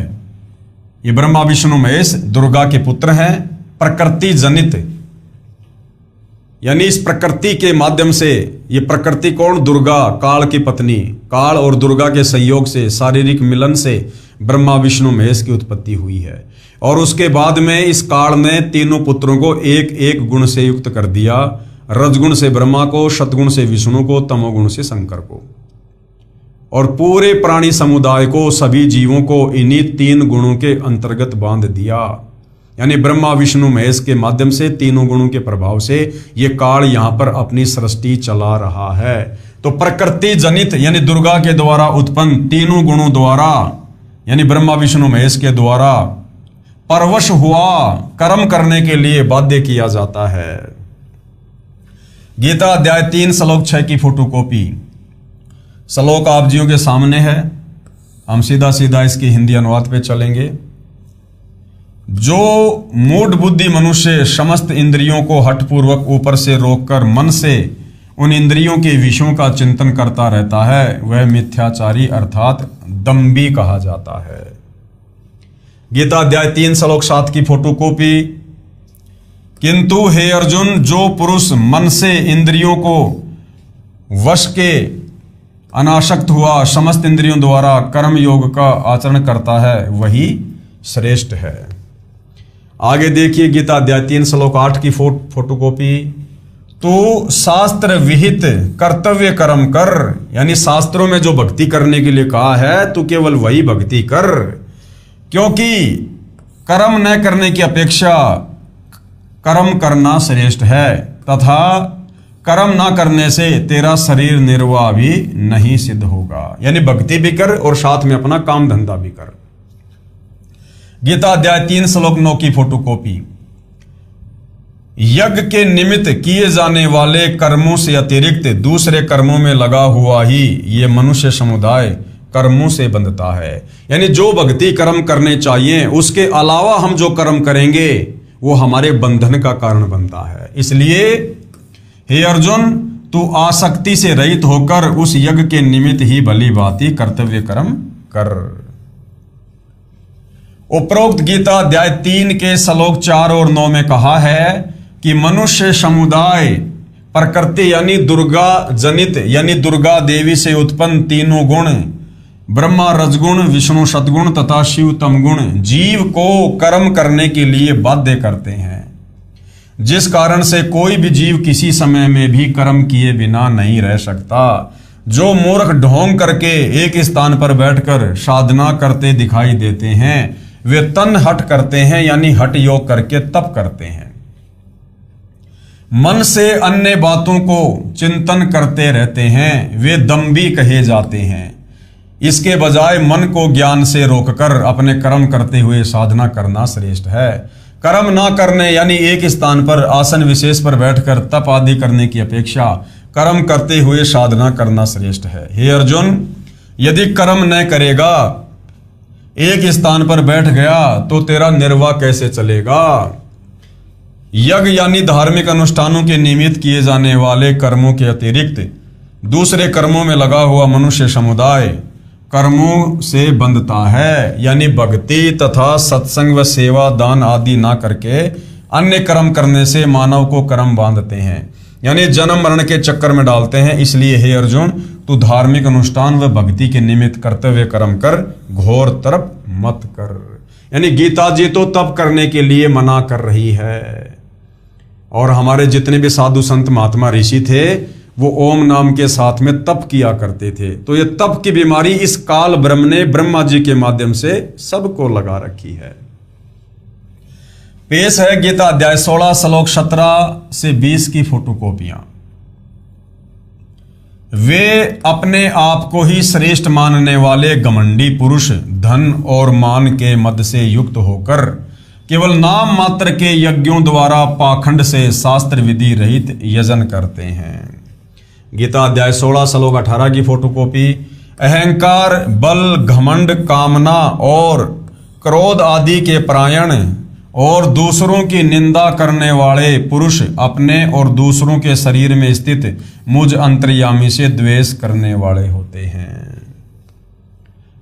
ये ब्रह्मा विष्णु महेश दुर्गा के पुत्र हैं। प्रकृति जनित यानी इस प्रकृति के माध्यम से, ये प्रकृति कौन? दुर्गा, काल की पत्नी। काल और दुर्गा के संयोग से, शारीरिक मिलन से ब्रह्मा विष्णु महेश की उत्पत्ति हुई है। और उसके बाद में इस काल ने तीनों पुत्रों को एक एक गुण से युक्त कर दिया। रजगुण से ब्रह्मा को, सतगुण से विष्णु को, तमोगुण से शंकर को। और पूरे प्राणी समुदाय को, सभी जीवों को इन्हीं तीन गुणों के अंतर्गत बांध दिया। यानी ब्रह्मा विष्णु महेश के माध्यम से, तीनों गुणों के प्रभाव से ये काल यहां पर अपनी सृष्टि चला रहा है। तो प्रकृति जनित यानी दुर्गा के द्वारा उत्पन्न तीनों गुणों द्वारा, यानी ब्रह्मा विष्णु महेश के द्वारा परवश हुआ कर्म करने के लिए बाध्य किया जाता है। गीता अध्याय 3 श्लोक 6 की फोटोकॉपी। श्लोक आप जियों के सामने है। हम सीधा सीधा इसकी हिंदी अनुवाद पे चलेंगे। जो मूढ़ बुद्धि मनुष्य समस्त इंद्रियों को हठपूर्वक ऊपर से रोककर मन से उन इंद्रियों के विषयों का चिंतन करता रहता है, वह मिथ्याचारी अर्थात दंभी कहा जाता है। गीता अध्याय 3 श्लोक 7 की फोटोकॉपी। किंतु हे अर्जुन, जो पुरुष मन से इंद्रियों को वश के अनासक्त हुआ समस्त इंद्रियों द्वारा कर्म योग का आचरण करता है, वही श्रेष्ठ है। आगे देखिए गीता अध्याय 3 श्लोक 8 की फोटोकॉपी। तो शास्त्र विहित कर्तव्य कर्म कर, यानी शास्त्रों में जो भक्ति करने के लिए कहा है तो केवल वही भक्ति कर, क्योंकि कर्म न करने की अपेक्षा कर्म करना श्रेष्ठ है, तथा कर्म ना करने से तेरा शरीर निर्वाह भी नहीं सिद्ध होगा। यानी भक्ति भी कर और साथ में अपना काम धंधा भी कर। गीता अध्याय 3 श्लोक 9 की फोटोकॉपी। यज्ञ के निमित्त किए जाने वाले कर्मों से अतिरिक्त दूसरे कर्मों में लगा हुआ ही ये मनुष्य समुदाय कर्मों से बंधता है। यानी जो भक्ति कर्म करने चाहिए उसके अलावा हम जो कर्म करेंगे वो हमारे बंधन का कारण बनता है। इसलिए हे अर्जुन, तू आसक्ति से रहित होकर उस यज्ञ के निमित्त ही भली भांति कर्तव्य कर्म कर। उपरोक्त गीता अध्याय 3 के श्लोक 4 और 9 में कहा है कि मनुष्य समुदाय प्रकृति यानी दुर्गा जनित यानी दुर्गा देवी से उत्पन्न तीनों गुण ब्रह्मा रजगुण, विष्णु सतगुण तथा शिव तमगुण जीव को कर्म करने के लिए बाध्य करते हैं, जिस कारण से कोई भी जीव किसी समय में भी कर्म किए बिना नहीं रह सकता। जो मूर्ख ढोंग करके एक स्थान पर बैठकर साधना करते दिखाई देते हैं, वे तन हट करते हैं, यानी हठ योग करके तप करते हैं। मन से अन्य बातों को चिंतन करते रहते हैं, वे दंभी कहे जाते हैं। इसके बजाय मन को ज्ञान से रोककर अपने कर्म करते हुए साधना करना श्रेष्ठ है। कर्म ना करने यानी एक स्थान पर आसन विशेष पर बैठकर तप आदि करने की अपेक्षा कर्म करते हुए साधना करना श्रेष्ठ है। हे अर्जुन, यदि कर्म न करेगा, एक स्थान पर बैठ गया तो तेरा निर्वाह कैसे चलेगा? यज्ञ यानी धार्मिक अनुष्ठानों के निमित्त किए जाने वाले कर्मों के अतिरिक्त दूसरे कर्मों में लगा हुआ मनुष्य समुदाय कर्मों से बंधता है। यानी भक्ति तथा सत्संग व सेवा दान आदि ना करके अन्य कर्म करने से मानव को कर्म बांधते हैं, यानी जन्म मरण के चक्कर में डालते हैं। इसलिए हे अर्जुन, तू धार्मिक अनुष्ठान व भक्ति के निमित्त कर्तव्य कर्म कर, घोर तप मत कर। यानी गीता जी तो तप करने के लिए मना कर रही है। और हमारे जितने भी साधु संत महात्मा ऋषि थे वो ओम नाम के साथ में तप किया करते थे। तो ये तप की बीमारी इस काल ब्रह्म ने ब्रह्मा जी के माध्यम से सबको लगा रखी है। पेश है गीता अध्याय 16 श्लोक 17 से 20 की फोटोकॉपियां। वे अपने आप को ही श्रेष्ठ मानने वाले घमंडी पुरुष धन और मान के मद से युक्त होकर केवल नाम मात्र के यज्ञों द्वारा पाखंड से शास्त्र विधि रहित यजन करते हैं। गीता अध्याय 16 श्लोक 18 की फोटोकॉपी। अहंकार, बल, घमंड, कामना और क्रोध आदि के परायण और दूसरों की निंदा करने वाले पुरुष अपने और दूसरों के शरीर में स्थित मुझ अंतर्यामी से द्वेष करने वाले होते हैं।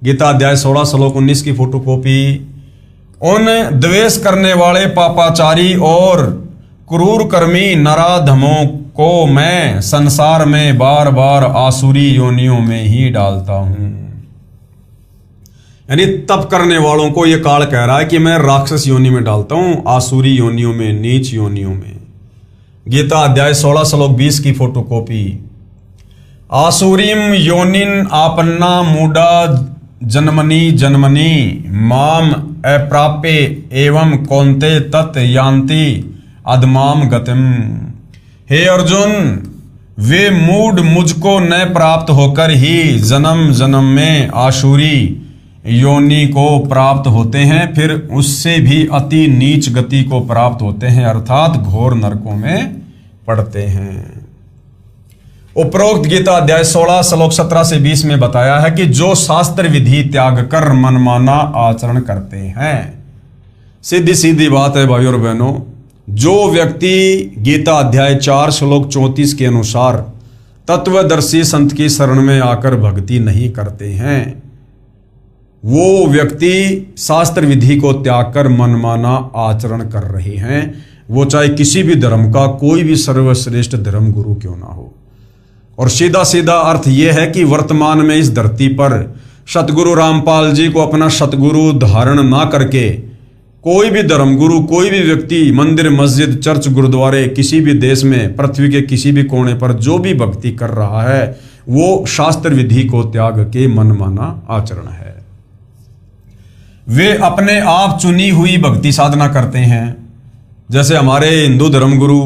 गीता अध्याय 16 श्लोक 19 की फोटोकॉपी। उन द्वेष करने वाले पापाचारी और क्रूर कर्मी नराधमों को मैं संसार में बार बार आसुरी योनियों में ही डालता हूं। यानी तप करने वालों को यह काल कह रहा है कि मैं राक्षस योनि में डालता हूं, आसुरी योनियों में, नीच योनियों में। गीता अध्याय 16 श्लोक 20 की फोटोकॉपी। आसुरीम योनिन आपन्ना मूढ़ा जन्मनि जन्मनि माम अप्राप्य एवं कौन्ते तत् यान्ति अधमाम गतिम। हे अर्जुन, वे मूढ़ मुझको न प्राप्त होकर ही जन्म जन्म में आसुरी योनि को प्राप्त होते हैं, फिर उससे भी अति नीच गति को प्राप्त होते हैं, अर्थात घोर नरकों में पड़ते हैं। उपरोक्त गीता अध्याय 16 श्लोक 17 से 20 में बताया है कि जो शास्त्र विधि त्याग कर मनमाना आचरण करते हैं। सीधी सीधी बात है भाइयों और बहनों, जो व्यक्ति गीता अध्याय 4 श्लोक 34 के अनुसार तत्वदर्शी संत की शरण में आकर भक्ति नहीं करते हैं, वो व्यक्ति शास्त्र विधि को त्याग कर मनमाना आचरण कर रहे हैं। वो चाहे किसी भी धर्म का कोई भी सर्वश्रेष्ठ धर्म गुरु क्यों ना हो। और सीधा सीधा अर्थ यह है कि वर्तमान में इस धरती पर सतगुरु रामपाल जी को अपना सतगुरु धारण ना करके कोई भी धर्मगुरु, कोई भी व्यक्ति मंदिर, मस्जिद, चर्च, गुरुद्वारे किसी भी देश में, पृथ्वी के किसी भी कोने पर जो भी भक्ति कर रहा है वो शास्त्र विधि को त्याग के मनमाना आचरण है। वे अपने आप चुनी हुई भक्ति साधना करते हैं। जैसे हमारे हिंदू धर्मगुरु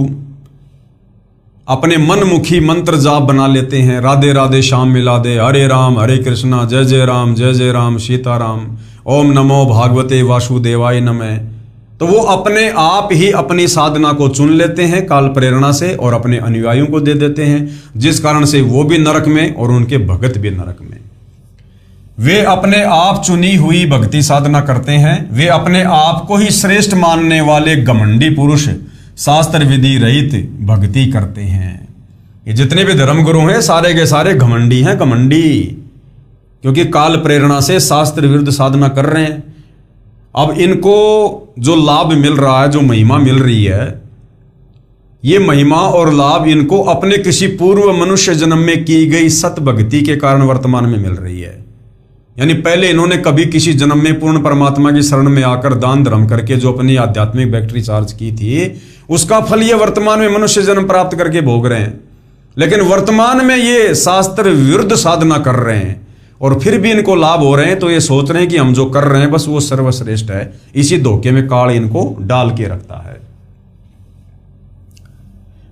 अपने मनमुखी मंत्र जाप बना लेते हैं, राधे राधे श्याम मिला दे, हरे राम हरे कृष्णा, जय जय राम सीताराम, ओम नमो भागवते वासुदेवाय नमः। तो वो अपने आप ही अपनी साधना को चुन लेते हैं काल प्रेरणा से और अपने अनुयायियों को दे देते हैं, जिस कारण से वो भी नरक में और उनके भगत भी नरक में। वे अपने आप चुनी हुई भक्ति साधना करते हैं। वे अपने आप को ही श्रेष्ठ मानने वाले घमंडी पुरुष शास्त्र विधि रहित भक्ति करते हैं। ये जितने भी धर्मगुरु हैं सारे के सारे घमंडी हैं, घमंडी, क्योंकि काल प्रेरणा से शास्त्र विरुद्ध साधना कर रहे हैं। अब इनको जो लाभ मिल रहा है, जो महिमा मिल रही है, ये महिमा और लाभ इनको अपने किसी पूर्व मनुष्य जन्म में की गई सत भक्ति के कारण वर्तमान में मिल रही है। यानी पहले इन्होंने कभी किसी जन्म में पूर्ण परमात्मा की शरण में आकर दान धर्म करके जो अपनी आध्यात्मिक बैटरी चार्ज की थी, उसका फल ये वर्तमान में मनुष्य जन्म प्राप्त करके भोग रहे हैं। लेकिन वर्तमान में ये शास्त्र विरुद्ध साधना कर रहे हैं और फिर भी इनको लाभ हो रहे हैं, तो ये सोच रहे हैं कि हम जो कर रहे हैं बस वो सर्वश्रेष्ठ है। इसी धोखे में काल इनको डाल के रखता है।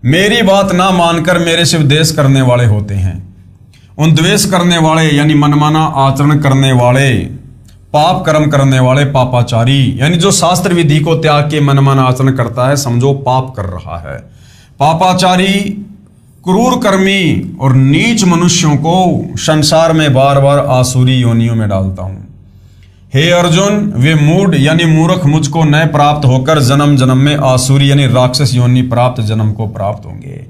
मेरी बात ना मानकर मेरे से द्वेष करने वाले होते हैं। उन द्वेष करने वाले यानी मनमाना आचरण करने वाले, पाप कर्म करने वाले, पापाचारी, यानी जो शास्त्र विधि को त्याग के मनमाना आचरण करता है, समझो पाप कर रहा है। पापाचारी, क्रूर कर्मी और नीच मनुष्यों को संसार में बार बार आसुरी योनियों में डालता हूं। हे अर्जुन, वे मूढ़ यानी मूर्ख मुझको न प्राप्त होकर जन्म जन्म में आसुरी यानी राक्षस योनि प्राप्त जन्म को प्राप्त होंगे।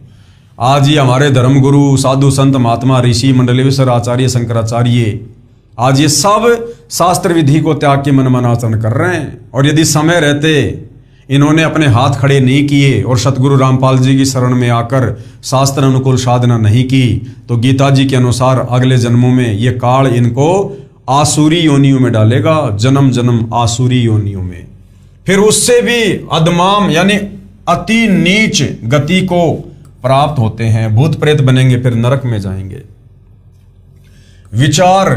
आज ये हमारे धर्मगुरु, साधु संत, महात्मा, ऋषि, मंडलेश्वर, आचार्य, शंकराचार्य, आज ये सब शास्त्र विधि को त्याग के मनमाना आचरण कर रहे हैं। और यदि समय रहते इन्होंने अपने हाथ खड़े नहीं किए और सतगुरु रामपाल जी की शरण में आकर शास्त्र अनुकूल साधना नहीं की, तो गीता जी के अनुसार अगले जन्मों में ये काल इनको आसुरी योनियों में डालेगा, जन्म जन्म आसुरी योनियों में। फिर उससे भी अधमाम यानी अति नीच गति को प्राप्त होते हैं, भूत प्रेत बनेंगे, फिर नरक में जाएंगे। विचार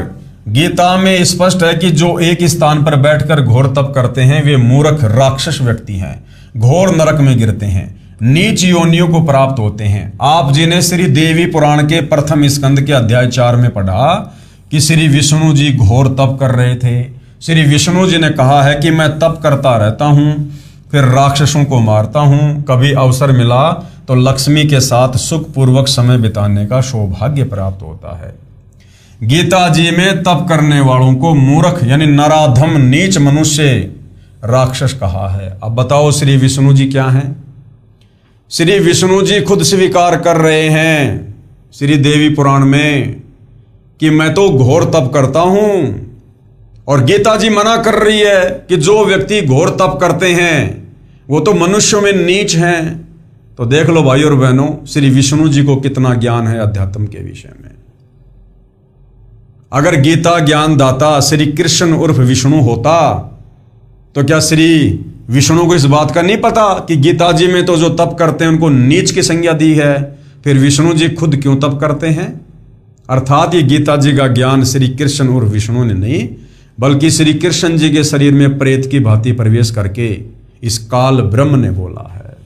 गीता में स्पष्ट है कि जो एक स्थान पर बैठकर घोर तप करते हैं वे मूर्ख राक्षस व्यक्ति हैं, घोर नरक में गिरते हैं, नीच योनियों को प्राप्त होते हैं। आप जी ने श्री देवी पुराण के प्रथम स्कंद के अध्याय 4 में पढ़ा कि श्री विष्णु जी घोर तप कर रहे थे। श्री विष्णु जी ने कहा है कि मैं तप करता रहता हूं, फिर राक्षसों को मारता हूं, कभी अवसर मिला तो लक्ष्मी के साथ सुखपूर्वक समय बिताने का सौभाग्य प्राप्त होता है। गीता जी में तप करने वालों को मूर्ख यानी नराधम नीच मनुष्य राक्षस कहा है। अब बताओ श्री विष्णु जी क्या हैं? श्री विष्णु जी खुद स्वीकार कर रहे हैं श्री देवी पुराण में कि मैं तो घोर तप करता हूं, और गीता जी मना कर रही है कि जो व्यक्ति घोर तप करते हैं वो तो मनुष्यों में नीच हैं। तो देख लो भाई और बहनों, श्री विष्णु जी को कितना ज्ञान है अध्यात्म के विषय में। अगर गीता ज्ञान दाता श्री कृष्ण उर्फ विष्णु होता तो क्या श्री विष्णु को इस बात का नहीं पता कि गीता जी में तो जो तप करते हैं उनको नीच की संज्ञा दी है, फिर विष्णु जी खुद क्यों तप करते हैं? अर्थात ये गीता जी का ज्ञान श्री कृष्ण उर्फ विष्णु ने नहीं, बल्कि श्री कृष्ण जी के शरीर में प्रेत की भांति प्रवेश करके इस काल ब्रह्म ने बोला है।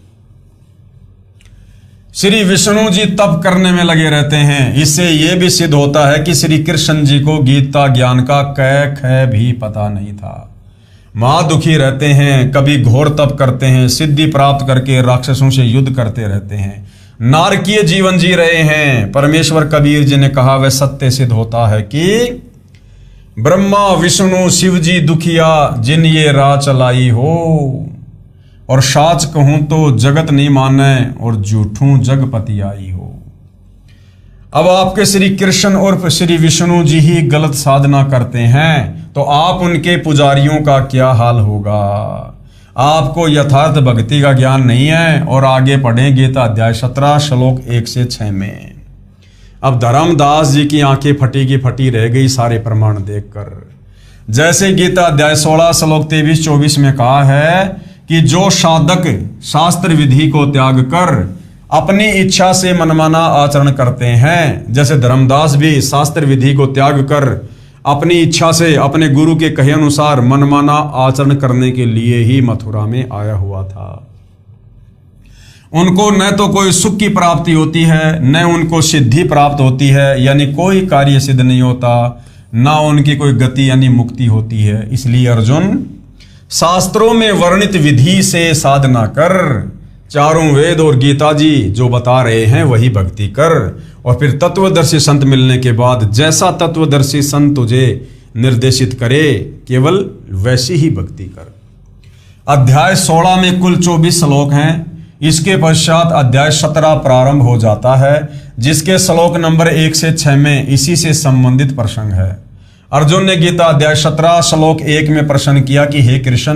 श्री विष्णु जी तप करने में लगे रहते हैं। इससे यह भी सिद्ध होता है कि श्री कृष्ण जी को गीता ज्ञान का कै ख भी पता नहीं था। महादुखी रहते हैं, कभी घोर तप करते हैं, सिद्धि प्राप्त करके राक्षसों से युद्ध करते रहते हैं, नारकीय जीवन जी रहे हैं। परमेश्वर कबीर जी ने कहा वह सत्य सिद्ध होता है कि ब्रह्मा विष्णु शिव जी दुखिया जिन ये राह चलाई हो, और साच कहूं तो जगत नहीं माने और झूठूं जगपति आई हो। अब आपके श्री कृष्ण और श्री विष्णु जी ही गलत साधना करते हैं तो आप उनके पुजारियों का क्या हाल होगा? आपको यथार्थ भक्ति का ज्ञान नहीं है। और आगे पढ़ें गीता अध्याय 17 श्लोक 1 से 6 में। अब धर्मदास जी की आंखें फटी की फटी रह गई सारे प्रमाण देखकर। जैसे गीता अध्याय 16 श्लोक 23-24 में कहा है कि जो साधक शास्त्र विधि को त्याग कर अपनी इच्छा से मनमाना आचरण करते हैं, जैसे धर्मदास भी शास्त्र विधि को त्याग कर अपनी इच्छा से अपने गुरु के कहे अनुसार मनमाना आचरण करने के लिए ही मथुरा में आया हुआ था। उनको न तो कोई सुख की प्राप्ति होती है, न उनको सिद्धि प्राप्त होती है, यानी कोई कार्य सिद्ध नहीं होता, ना उनकी कोई गति यानी मुक्ति होती है। इसलिए अर्जुन, शास्त्रों में वर्णित विधि से साधना कर, चारों वेद और गीता जी जो बता रहे हैं वही भक्ति कर, और फिर तत्वदर्शी संत मिलने के बाद जैसा तत्वदर्शी संत तुझे निर्देशित करे केवल वैसी ही भक्ति कर। अध्याय 16 में कुल 24 श्लोक हैं। इसके पश्चात अध्याय 17 प्रारंभ हो जाता है, जिसके श्लोक नंबर 1 से 6 में इसी से संबंधित प्रसंग है। अर्जुन ने गीता अध्याय 17 श्लोक 1 में प्रश्न किया कि हे कृष्ण,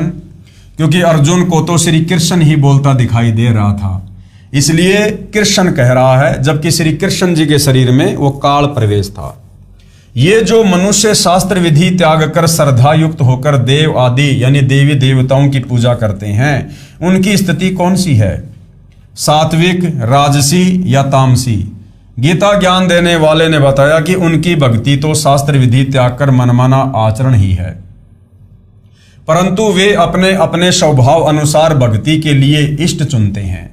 क्योंकि अर्जुन को तो श्री कृष्ण ही बोलता दिखाई दे रहा था, इसलिए कृष्ण कह रहा है, जबकि श्री कृष्ण जी के शरीर में वो काल प्रवेश था। ये जो मनुष्य शास्त्र विधि त्याग कर श्रद्धा युक्त होकर देव आदि यानी देवी देवताओं की पूजा करते हैं, उनकी स्थिति कौन सी है? सात्विक, राजसी या तामसी? गीता ज्ञान देने वाले ने बताया कि उनकी भक्ति तो शास्त्र विधि त्याग कर मनमाना आचरण ही है, परंतु वे अपने अपने स्वभाव अनुसार भक्ति के लिए इष्ट चुनते हैं।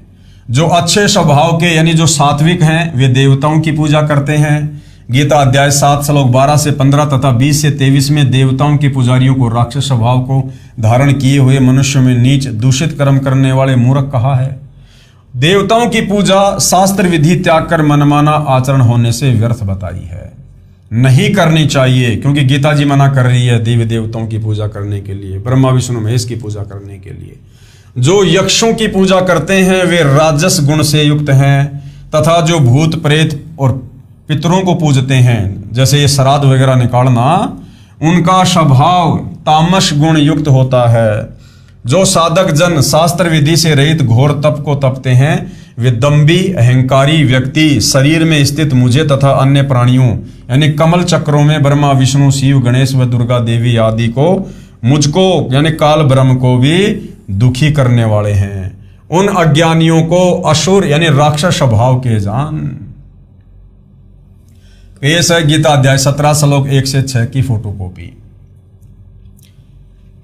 जो अच्छे स्वभाव के यानी जो सात्विक हैं वे देवताओं की पूजा करते हैं। गीता अध्याय 7 श्लोक 12 से 15 तथा 20 से 23 में देवताओं के पुजारियों को राक्षस स्वभाव को धारण किए हुए मनुष्यों में नीच दूषित कर्म करने वाले मूर्ख कहा है। देवताओं की पूजा शास्त्र विधि त्याग कर मनमाना आचरण होने से व्यर्थ बताई है, नहीं करनी चाहिए, क्योंकि गीता जी मना कर रही है देवी देवताओं की पूजा करने के लिए, ब्रह्मा विष्णु महेश की पूजा करने के लिए। जो यक्षों की पूजा करते हैं वे राजस गुण से युक्त हैं, तथा जो भूत प्रेत और पितरों को पूजते हैं, जैसे ये श्राद्ध वगैरह निकालना, उनका स्वभाव तामस गुण युक्त होता है। जो साधक जन शास्त्र विधि से रहित घोर तप को तपते हैं वे दम्भी अहंकारी व्यक्ति शरीर में स्थित मुझे तथा अन्य प्राणियों यानी कमल चक्रों में ब्रह्मा विष्णु शिव गणेश व दुर्गा देवी आदि को, मुझको यानी काल ब्रह्म को भी दुखी करने वाले हैं। उन अज्ञानियों को असुर यानी राक्षस स्वभाव के जान। पेश है गीता अध्याय 17 श्लोक 1 से 6 की फोटोकॉपी।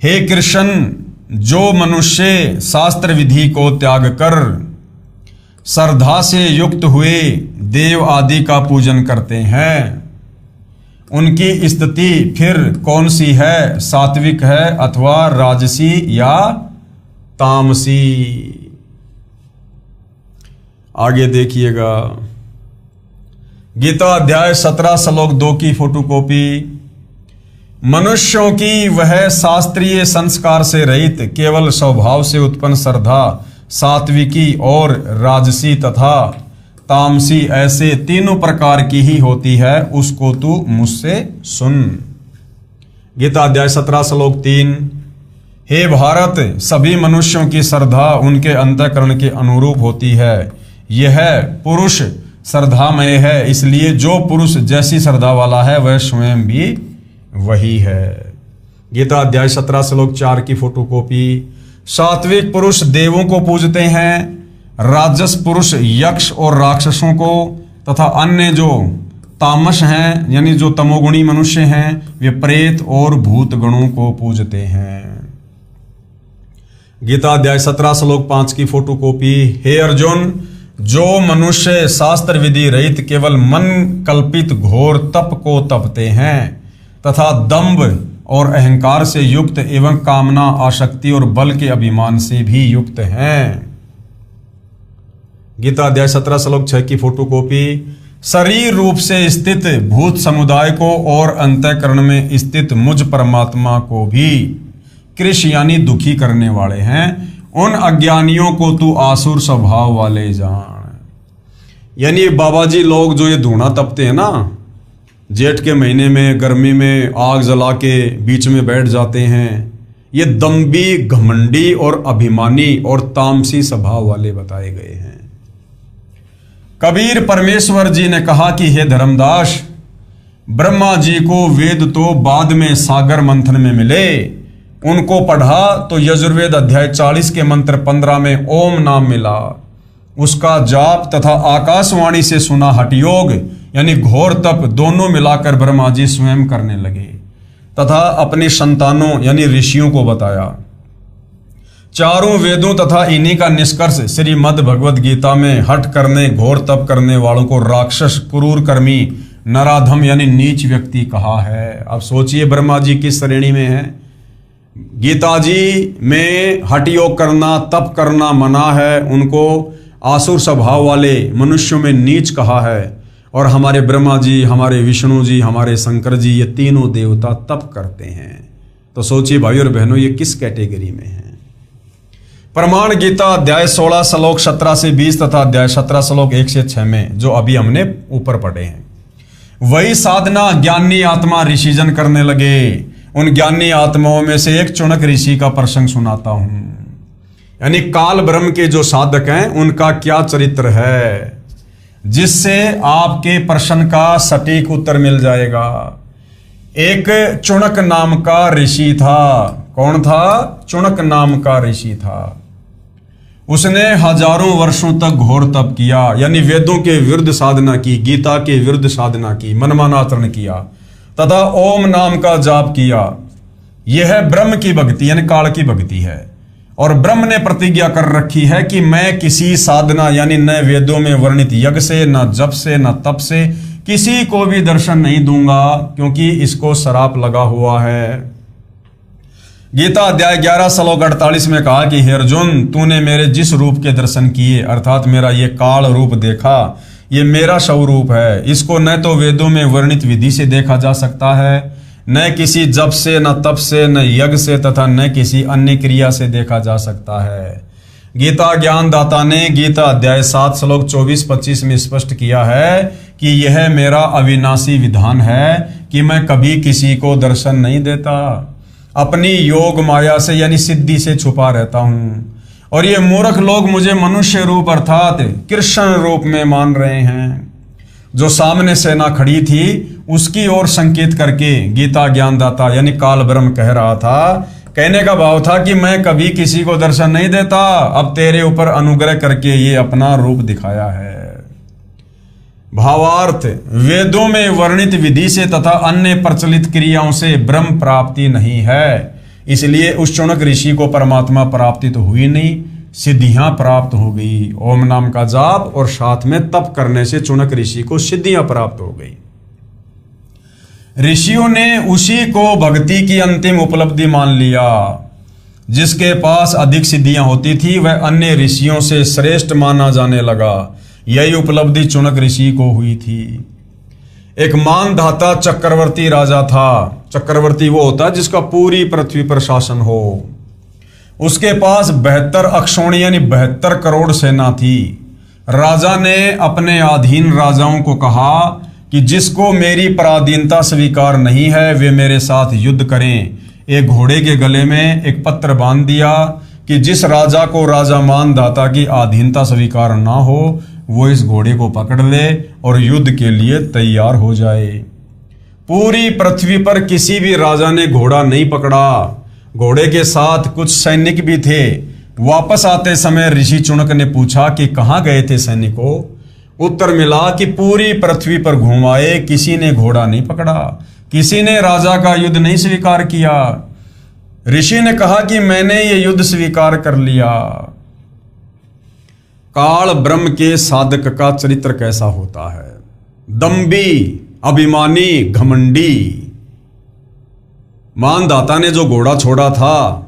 हे कृष्ण, जो मनुष्य शास्त्र विधि को त्याग कर श्रद्धा से युक्त हुए देव आदि का पूजन करते हैं, उनकी स्थिति फिर कौन सी है? सात्विक है अथवा राजसी या तामसी? आगे देखिएगा गीता अध्याय 17 श्लोक 2 की फोटोकॉपी। मनुष्यों की वह शास्त्रीय संस्कार से रहित केवल स्वभाव से उत्पन्न श्रद्धा सात्विकी और राजसी तथा तामसी ऐसे तीनों प्रकार की ही होती है, उसको तू मुझसे सुन। गीता अध्याय 17 श्लोक 3। हे भारत, सभी मनुष्यों की श्रद्धा उनके अंतःकरण के अनुरूप होती है। यह पुरुष श्रद्धामय है, इसलिए जो पुरुष जैसी श्रद्धा वाला है वह स्वयं भी वही है। गीता अध्याय 17 श्लोक 4 की फोटोकॉपी। सात्विक पुरुष देवों को पूजते हैं, राजस पुरुष यक्ष और राक्षसों को तथा अन्य जो तामस हैं यानी जो तमोगुणी मनुष्य हैं वे प्रेत और भूत गणों को पूजते हैं। गीता अध्याय 17 श्लोक 5 की फोटोकॉपी। हे अर्जुन, जो मनुष्य शास्त्र विधि रहित केवल मन कल्पित घोर तप को तपते हैं तथा दंभ और अहंकार से युक्त एवं कामना आसक्ति और बल के अभिमान से भी युक्त हैं। गीता अध्याय 17 श्लोक 6 की फोटोकॉपी। शरीर रूप से स्थित भूत समुदाय को और अंतःकरण में स्थित मुझ परमात्मा को भी कृष यानी दुखी करने वाले हैं, उन अज्ञानियों को तू आसुर स्वभाव वाले जान। यानी बाबा जी लोग जो ये धूना तपते हैं ना, जेठ के महीने में गर्मी में आग जला के बीच में बैठ जाते हैं, ये दम्भी घमंडी और अभिमानी और तामसी स्वभाव वाले बताए गए हैं। कबीर परमेश्वर जी ने कहा कि हे धर्मदास, ब्रह्मा जी को वेद तो बाद में सागर मंथन में मिले, उनको पढ़ा तो यजुर्वेद अध्याय 40 के मंत्र 15 में ओम नाम मिला। उसका जाप तथा आकाशवाणी से सुना हठयोग यानी घोर तप दोनों मिलाकर ब्रह्मा जी स्वयं करने लगे तथा अपने संतानों यानी ऋषियों को बताया। चारों वेदों तथा इन्हीं का निष्कर्ष श्रीमद् भगवद गीता में हठ करने घोर तप करने वालों को राक्षस, क्रूर कर्मी, नराधम यानी नीच व्यक्ति कहा है। अब सोचिए ब्रह्मा जी किस श्रेणी में है। गीता जी में हठ योग करना, तप करना मना है, उनको आसुर स्वभाव वाले मनुष्यों में नीच कहा है। और हमारे ब्रह्मा जी, हमारे विष्णु जी, हमारे शंकर जी, ये तीनों देवता तप करते हैं। तो सोचिए भाई और बहनों, ये किस कैटेगरी में है। प्रमाण गीता अध्याय 16 श्लोक 17 से 20 तथा अध्याय 17 श्लोक 1 से 6 में जो अभी हमने ऊपर पढ़े हैं, वही साधना ज्ञानी आत्मा ऋषिजन करने लगे। उन ज्ञानी आत्माओं में से एक चुनक ऋषि का प्रसंग सुनाता हूं। यानी काल ब्रह्म के जो साधक हैं उनका क्या चरित्र है, जिससे आपके प्रश्न का सटीक उत्तर मिल जाएगा। एक चुनक नाम का ऋषि था। कौन था? चुनक नाम का ऋषि था। उसने हजारों वर्षों तक घोर तप किया, यानी वेदों के विरुद्ध साधना की, गीता के विरुद्ध साधना की, मनमाना आचरण किया तथा ओम नाम का जाप किया। यह ब्रह्म की भक्ति यानी काल की भक्ति है। और ब्रह्म ने प्रतिज्ञा कर रखी है कि मैं किसी साधना यानी न वेदों में वर्णित यज्ञ से, न जप से, न तप से किसी को भी दर्शन नहीं दूंगा, क्योंकि इसको श्राप लगा हुआ है। गीता अध्याय 11 श्लोक 48 में कहा कि हे अर्जुन, तूने मेरे जिस रूप के दर्शन किए अर्थात मेरा ये काल रूप देखा, ये मेरा स्वरूप है। इसको न तो वेदों में वर्णित विधि से देखा जा सकता है, न किसी जप से, न तप से, न यज्ञ से तथा न किसी अन्य क्रिया से देखा जा सकता है। गीता ज्ञान दाता ने गीता अध्याय 7 श्लोक 24-25 में स्पष्ट किया है कि यह मेरा अविनाशी विधान है कि मैं कभी किसी को दर्शन नहीं देता, अपनी योग माया से यानी सिद्धि से छुपा रहता हूं। और ये मूर्ख लोग मुझे मनुष्य रूप अर्थात कृष्ण रूप में मान रहे हैं। जो सामने सेना खड़ी थी उसकी ओर संकेत करके गीता ज्ञानदाता यानी काल ब्रह्म कह रहा था, कहने का भाव था कि मैं कभी किसी को दर्शन नहीं देता, अब तेरे ऊपर अनुग्रह करके ये अपना रूप दिखाया है। भावार्थ, वेदों में वर्णित विधि से तथा अन्य प्रचलित क्रियाओं से ब्रह्म प्राप्ति नहीं है, इसलिए उस चुनक ऋषि को परमात्मा प्राप्ति तो हुई नहीं, सिद्धियां प्राप्त हो गई। ओम नाम का जाप और साथ में तप करने से चुनक ऋषि को सिद्धियां प्राप्त हो गई। ऋषियों ने उसी को भक्ति की अंतिम उपलब्धि मान लिया। जिसके पास अधिक सिद्धियां होती थी वह अन्य ऋषियों से श्रेष्ठ माना जाने लगा। यही उपलब्धि चुनक ऋषि को हुई थी। एक मानधाता चक्रवर्ती राजा था। चक्रवर्ती वो होता है जिसका पूरी पृथ्वी पर शासन हो। उसके पास 72 अक्षौणी यानी 72 करोड़ सेना थी। राजा ने अपने अधीन राजाओं को कहा कि जिसको मेरी पराधीनता स्वीकार नहीं है वे मेरे साथ युद्ध करें। एक घोड़े के गले में एक पत्र बांध दिया कि जिस राजा को राजा मानदाता की अधीनता स्वीकार ना हो वो इस घोड़े को पकड़ ले और युद्ध के लिए तैयार हो जाए। पूरी पृथ्वी पर किसी भी राजा ने घोड़ा नहीं पकड़ा। घोड़े के साथ कुछ सैनिक भी थे। वापस आते समय ऋषि चुनक ने पूछा कि कहाँ गए थे सैनिकों। उत्तर मिला कि पूरी पृथ्वी पर घुमाए, किसी ने घोड़ा नहीं पकड़ा, किसी ने राजा का युद्ध नहीं स्वीकार किया। ऋषि ने कहा कि मैंने ये युद्ध स्वीकार कर लिया। काल ब्रह्म के साधक का चरित्र कैसा होता है? दम्भी, अभिमानी, घमंडी। मानदाता ने जो घोड़ा छोड़ा था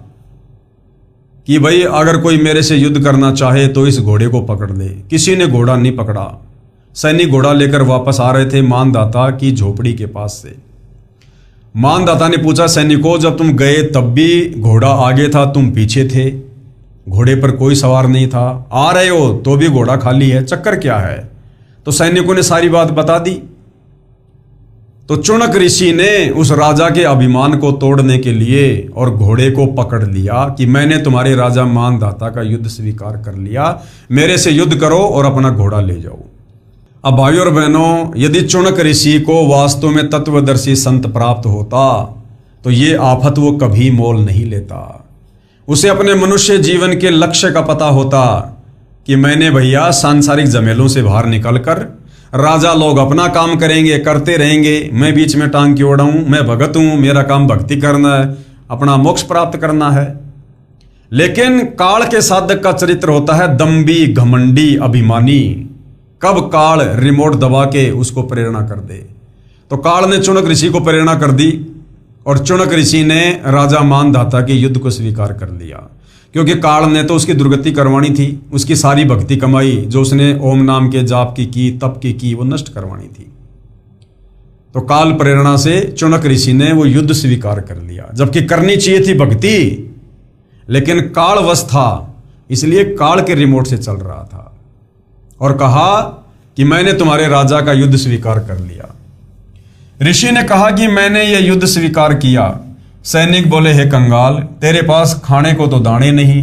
कि भाई अगर कोई मेरे से युद्ध करना चाहे तो इस घोड़े को पकड़ ले, किसी ने घोड़ा नहीं पकड़ा। सैनिक घोड़ा लेकर वापस आ रहे थे मानदाता की झोपड़ी के पास से। मानदाता ने पूछा, सैनिकों जब तुम गए तब भी घोड़ा आगे था, तुम पीछे थे, घोड़े पर कोई सवार नहीं था, आ रहे हो तो भी घोड़ा खाली है, चक्कर क्या है? तो सैनिकों ने सारी बात बता दी। तो चुनक ऋषि ने उस राजा के अभिमान को तोड़ने के लिए और घोड़े को पकड़ लिया कि मैंने तुम्हारे राजा मानदाता का युद्ध स्वीकार कर लिया, मेरे से युद्ध करो और अपना घोड़ा ले जाओ। अब भाइयों और बहनों, यदि चुनक ऋषि को वास्तव में तत्वदर्शी संत प्राप्त होता तो ये आफत वो कभी मोल नहीं लेता। उसे अपने मनुष्य जीवन के लक्ष्य का पता होता कि मैंने भैया सांसारिक झमेलों से बाहर निकलकर, राजा लोग अपना काम करेंगे, करते रहेंगे, मैं बीच में टांग क्यों अड़ाऊं, मैं भगत हूं, मेरा काम भक्ति करना है, अपना मोक्ष प्राप्त करना है। लेकिन काल के साधक का चरित्र होता है दम्भी, घमंडी, अभिमानी। कब काल रिमोट दबा के उसको प्रेरणा कर दे। तो काल ने चुनक ऋषि को प्रेरणा कर दी और चुनक ऋषि ने राजा मानदाता के युद्ध को स्वीकार कर लिया, क्योंकि काल ने तो उसकी दुर्गति करवानी थी। उसकी सारी भक्ति कमाई जो उसने ओम नाम के जाप की तप की वो नष्ट करवानी थी। तो काल प्रेरणा से चुनक ऋषि ने वो युद्ध स्वीकार कर लिया, जबकि करनी चाहिए थी भक्ति, लेकिन काल वश था इसलिए काल के रिमोट से चल रहा था और कहा कि मैंने तुम्हारे राजा का युद्ध स्वीकार कर लिया। ऋषि ने कहा कि मैंने यह युद्ध स्वीकार किया। सैनिक बोले, हे कंगाल, तेरे पास खाने को तो दाने नहीं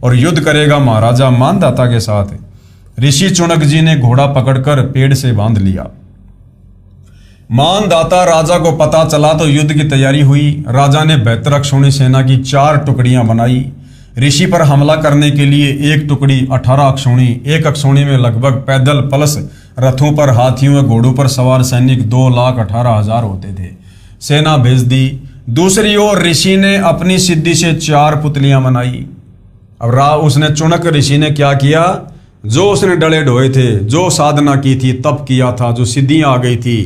और युद्ध करेगा महाराजा मानदाता के साथ। ऋषि चुनक जी ने घोड़ा पकड़कर पेड़ से बांध लिया। मानदाता राजा को पता चला तो युद्ध की तैयारी हुई। राजा ने 72 अक्षौणी सेना की 4 टुकड़ियां बनाई। ऋषि पर हमला करने के लिए एक टुकड़ी 18 अक्षौणी, एक अक्षौणी में लगभग पैदल प्लस रथों पर, हाथियों और घोड़ों पर सवार सैनिक 2,18,000 होते थे, सेना भेज दी। दूसरी ओर ऋषि ने अपनी सिद्धि से 4 पुतलियां बनाई। अब उसने चुनक ऋषि ने क्या किया? जो उसने डले ढोए थे, जो साधना की थी, तप किया था, जो सिद्धियां आ गई थी,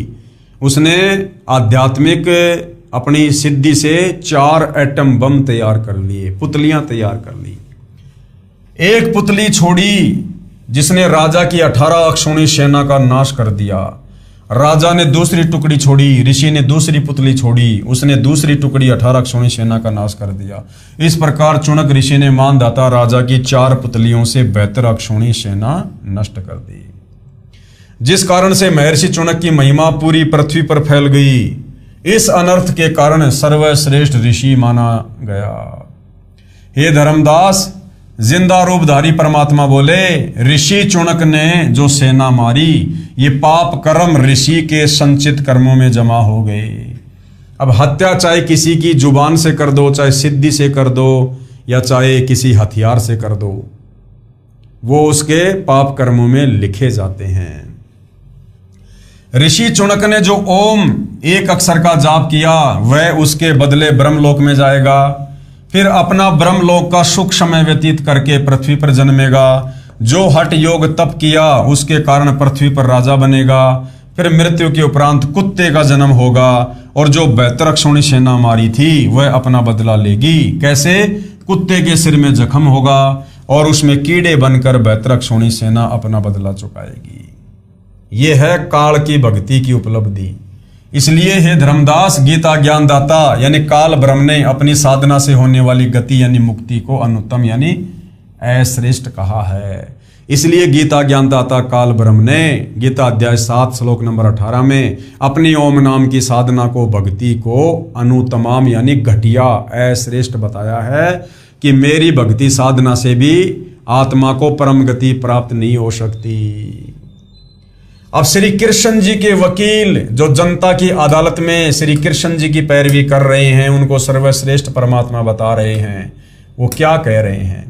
उसने आध्यात्मिक अपनी सिद्धि से 4 एटम बम तैयार कर लिए, पुतलियां तैयार कर ली। एक पुतली छोड़ी जिसने राजा की 18 अक्षौणी सेना का नाश कर दिया। राजा ने दूसरी टुकड़ी छोड़ी, ऋषि ने दूसरी पुतली छोड़ी, उसने दूसरी टुकड़ी 18 अक्षौणी सेना का नाश कर दिया। इस प्रकार चुनक ऋषि ने मानदाता राजा की 4 पुतलियों से 72 अक्षौणी सेना नष्ट कर दी, जिस कारण से महर्षि चुनक की महिमा पूरी पृथ्वी पर फैल गई। इस अनर्थ के कारण सर्वश्रेष्ठ ऋषि माना गया। हे धर्मदास, जिंदा रूपधारी परमात्मा बोले, ऋषि चुनक ने जो सेना मारी, ये पाप कर्म ऋषि के संचित कर्मों में जमा हो गए। अब हत्या चाहे किसी की जुबान से कर दो, चाहे सिद्धि से कर दो, या चाहे किसी हथियार से कर दो, वो उसके पाप कर्मों में लिखे जाते हैं। ऋषि चुनक ने जो ओम एक अक्षर का जाप किया, वह उसके बदले ब्रह्मलोक में जाएगा, फिर अपना ब्रह्मलोक का सुख समय व्यतीत करके पृथ्वी पर जन्मेगा। जो हठ योग तप किया उसके कारण पृथ्वी पर राजा बनेगा, फिर मृत्यु के उपरांत कुत्ते का जन्म होगा, और जो 72 अक्षौणी सेना मारी थी वह अपना बदला लेगी। कैसे? कुत्ते के सिर में जख्म होगा और उसमें कीड़े बनकर 72 अक्षौणी सेना अपना बदला चुकाएगी। यह है काल की भक्ति की उपलब्धि। इसलिए हे धर्मदास, गीता ज्ञानदाता यानी काल ब्रह्म ने अपनी साधना से होने वाली गति यानी मुक्ति को अनुत्तम यानी अश्रेष्ठ कहा है। इसलिए गीता ज्ञानदाता काल ब्रह्म ने गीता अध्याय 7 श्लोक नंबर 18 में अपनी ओम नाम की साधना को, भक्ति को अनुत्तम यानी घटिया, अश्रेष्ठ बताया है कि मेरी भक्ति साधना से भी आत्मा को परम गति प्राप्त नहीं हो सकती। अब श्री कृष्ण जी के वकील जो जनता की अदालत में श्री कृष्ण जी की पैरवी कर रहे हैं, उनको सर्वश्रेष्ठ परमात्मा बता रहे हैं, वो क्या कह रहे हैं?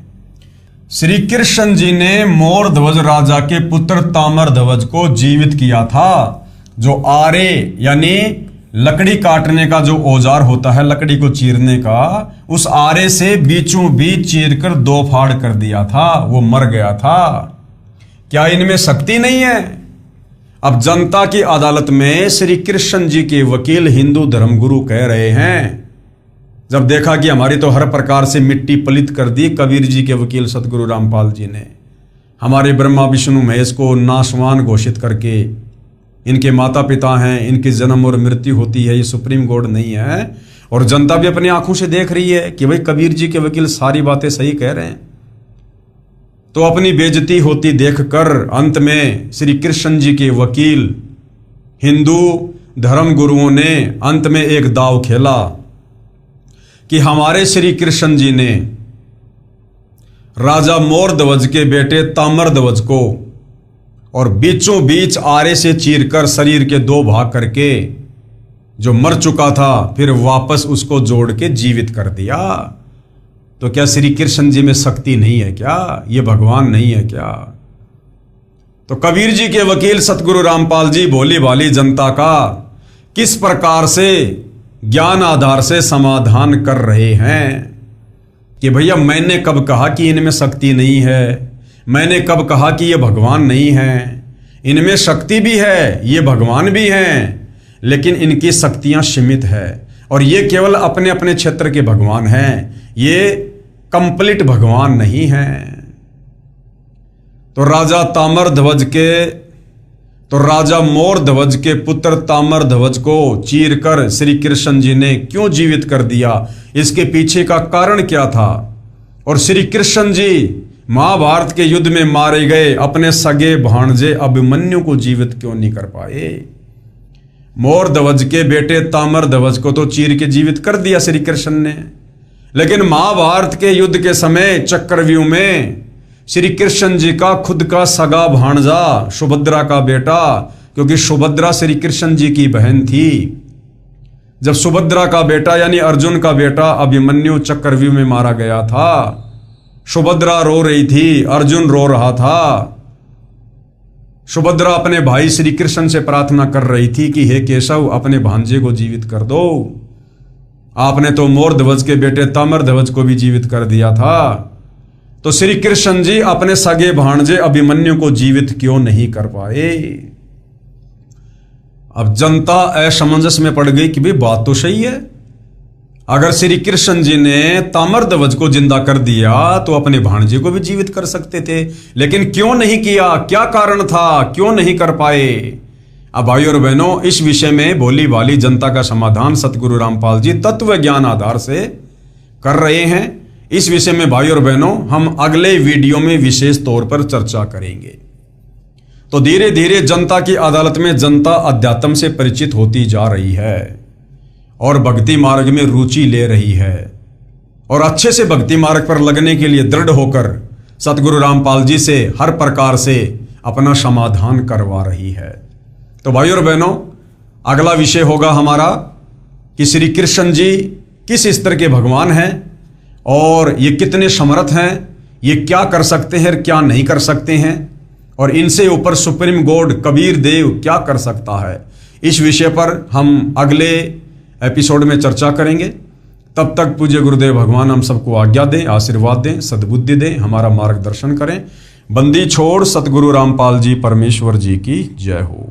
श्री कृष्ण जी ने मोर ध्वज राजा के पुत्र तामर ध्वज को जीवित किया था। जो आरे यानी लकड़ी काटने का जो औजार होता है, लकड़ी को चीरने का, उस आरे से बीचों बीच चीर कर 2 फाड़ कर दिया था, वो मर गया था। क्या इनमें शक्ति नहीं है? अब जनता की अदालत में श्री कृष्ण जी के वकील हिंदू धर्मगुरु कह रहे हैं, जब देखा कि हमारी तो हर प्रकार से मिट्टी पलित कर दी कबीर जी के वकील सतगुरु रामपाल जी ने, हमारे ब्रह्मा विष्णु महेश को नाशवान घोषित करके, इनके माता पिता हैं, इनकी जन्म और मृत्यु होती है, ये सुप्रीम कोर्ट नहीं है, और जनता भी अपनी आंखों से देख रही है कि भाई कबीर जी के वकील सारी बातें सही कह रहे हैं। तो अपनी बेइज्जती होती देखकर अंत में श्री कृष्ण जी के वकील हिंदू धर्म गुरुओं ने अंत में एक दाव खेला कि हमारे श्री कृष्ण जी ने राजा मोर ध्वज के बेटे ताम्र ध्वज को और बीचों बीच आरे से चीरकर शरीर के 2 भाग करके जो मर चुका था फिर वापस उसको जोड़ के जीवित कर दिया। तो क्या श्री कृष्ण जी में शक्ति नहीं है क्या? ये भगवान नहीं है क्या? तो कबीर जी के वकील सतगुरु रामपाल जी भोली भाली जनता का किस प्रकार से ज्ञान आधार से समाधान कर रहे हैं कि भैया मैंने कब कहा कि इनमें शक्ति नहीं है, मैंने कब कहा कि ये भगवान नहीं है। इनमें शक्ति भी है, ये भगवान भी हैं, लेकिन इनकी शक्तियां सीमित है और ये केवल अपने अपने क्षेत्र के भगवान हैं, ये कंप्लीट भगवान नहीं हैं। तो राजा मोर ध्वज के पुत्र ताम्र ध्वज को चीरकर श्री कृष्ण जी ने क्यों जीवित कर दिया, इसके पीछे का कारण क्या था? और श्री कृष्ण जी महाभारत के युद्ध में मारे गए अपने सगे भाणजे अभिमन्यु को जीवित क्यों नहीं कर पाए? मोर ध्वज के बेटे ताम्र ध्वज को तो चीर के जीवित कर दिया श्री कृष्ण ने, लेकिन महाभारत के युद्ध के समय चक्रव्यूह में श्री कृष्ण जी का खुद का सगा भाणजा सुभद्रा का बेटा, क्योंकि सुभद्रा श्री कृष्ण जी की बहन थी, जब सुभद्रा का बेटा यानी अर्जुन का बेटा अभिमन्यु चक्रव्यूह में मारा गया था, सुभद्रा रो रही थी, अर्जुन रो रहा था। सुभद्रा अपने भाई श्री कृष्ण से प्रार्थना कर रही थी कि हे केशव अपने भांजे को जीवित कर दो, आपने तो मोर ध्वज के बेटे ताम्र ध्वज को भी जीवित कर दिया था, तो श्री कृष्ण जी अपने सगे भांजे अभिमन्यु को जीवित क्यों नहीं कर पाए? अब जनता असमंजस में पड़ गई कि भाई बात तो सही है, अगर श्री कृष्ण जी ने ताम्र ध्वज को जिंदा कर दिया तो अपने भांजे को भी जीवित कर सकते थे, लेकिन क्यों नहीं किया? क्या कारण था, क्यों नहीं कर पाए? अब भाई और बहनों, इस विषय में भोली भाली जनता का समाधान सतगुरु रामपाल जी तत्व ज्ञान आधार से कर रहे हैं। इस विषय में भाई और बहनों हम अगले वीडियो में विशेष तौर पर चर्चा करेंगे। तो धीरे धीरे जनता की अदालत में जनता अध्यात्म से परिचित होती जा रही है और भक्ति मार्ग में रुचि ले रही है और अच्छे से भक्ति मार्ग पर लगने के लिए दृढ़ होकर सतगुरु रामपाल जी से हर प्रकार से अपना समाधान करवा रही है। तो भाई और बहनों, अगला विषय होगा हमारा कि श्री कृष्ण जी किस स्तर के भगवान हैं और ये कितने समर्थ हैं, ये क्या कर सकते हैं, क्या नहीं कर सकते हैं, और इनसे ऊपर सुप्रीम कोर्ट कबीर देव क्या कर सकता है। इस विषय पर हम अगले एपिसोड में चर्चा करेंगे। तब तक पूज्य गुरुदेव भगवान हम सबको आज्ञा दें, आशीर्वाद दें, सद्बुद्धि दें, हमारा मार्गदर्शन करें। बंदी छोड़ सतगुरु रामपाल जी परमेश्वर जी की जय हो।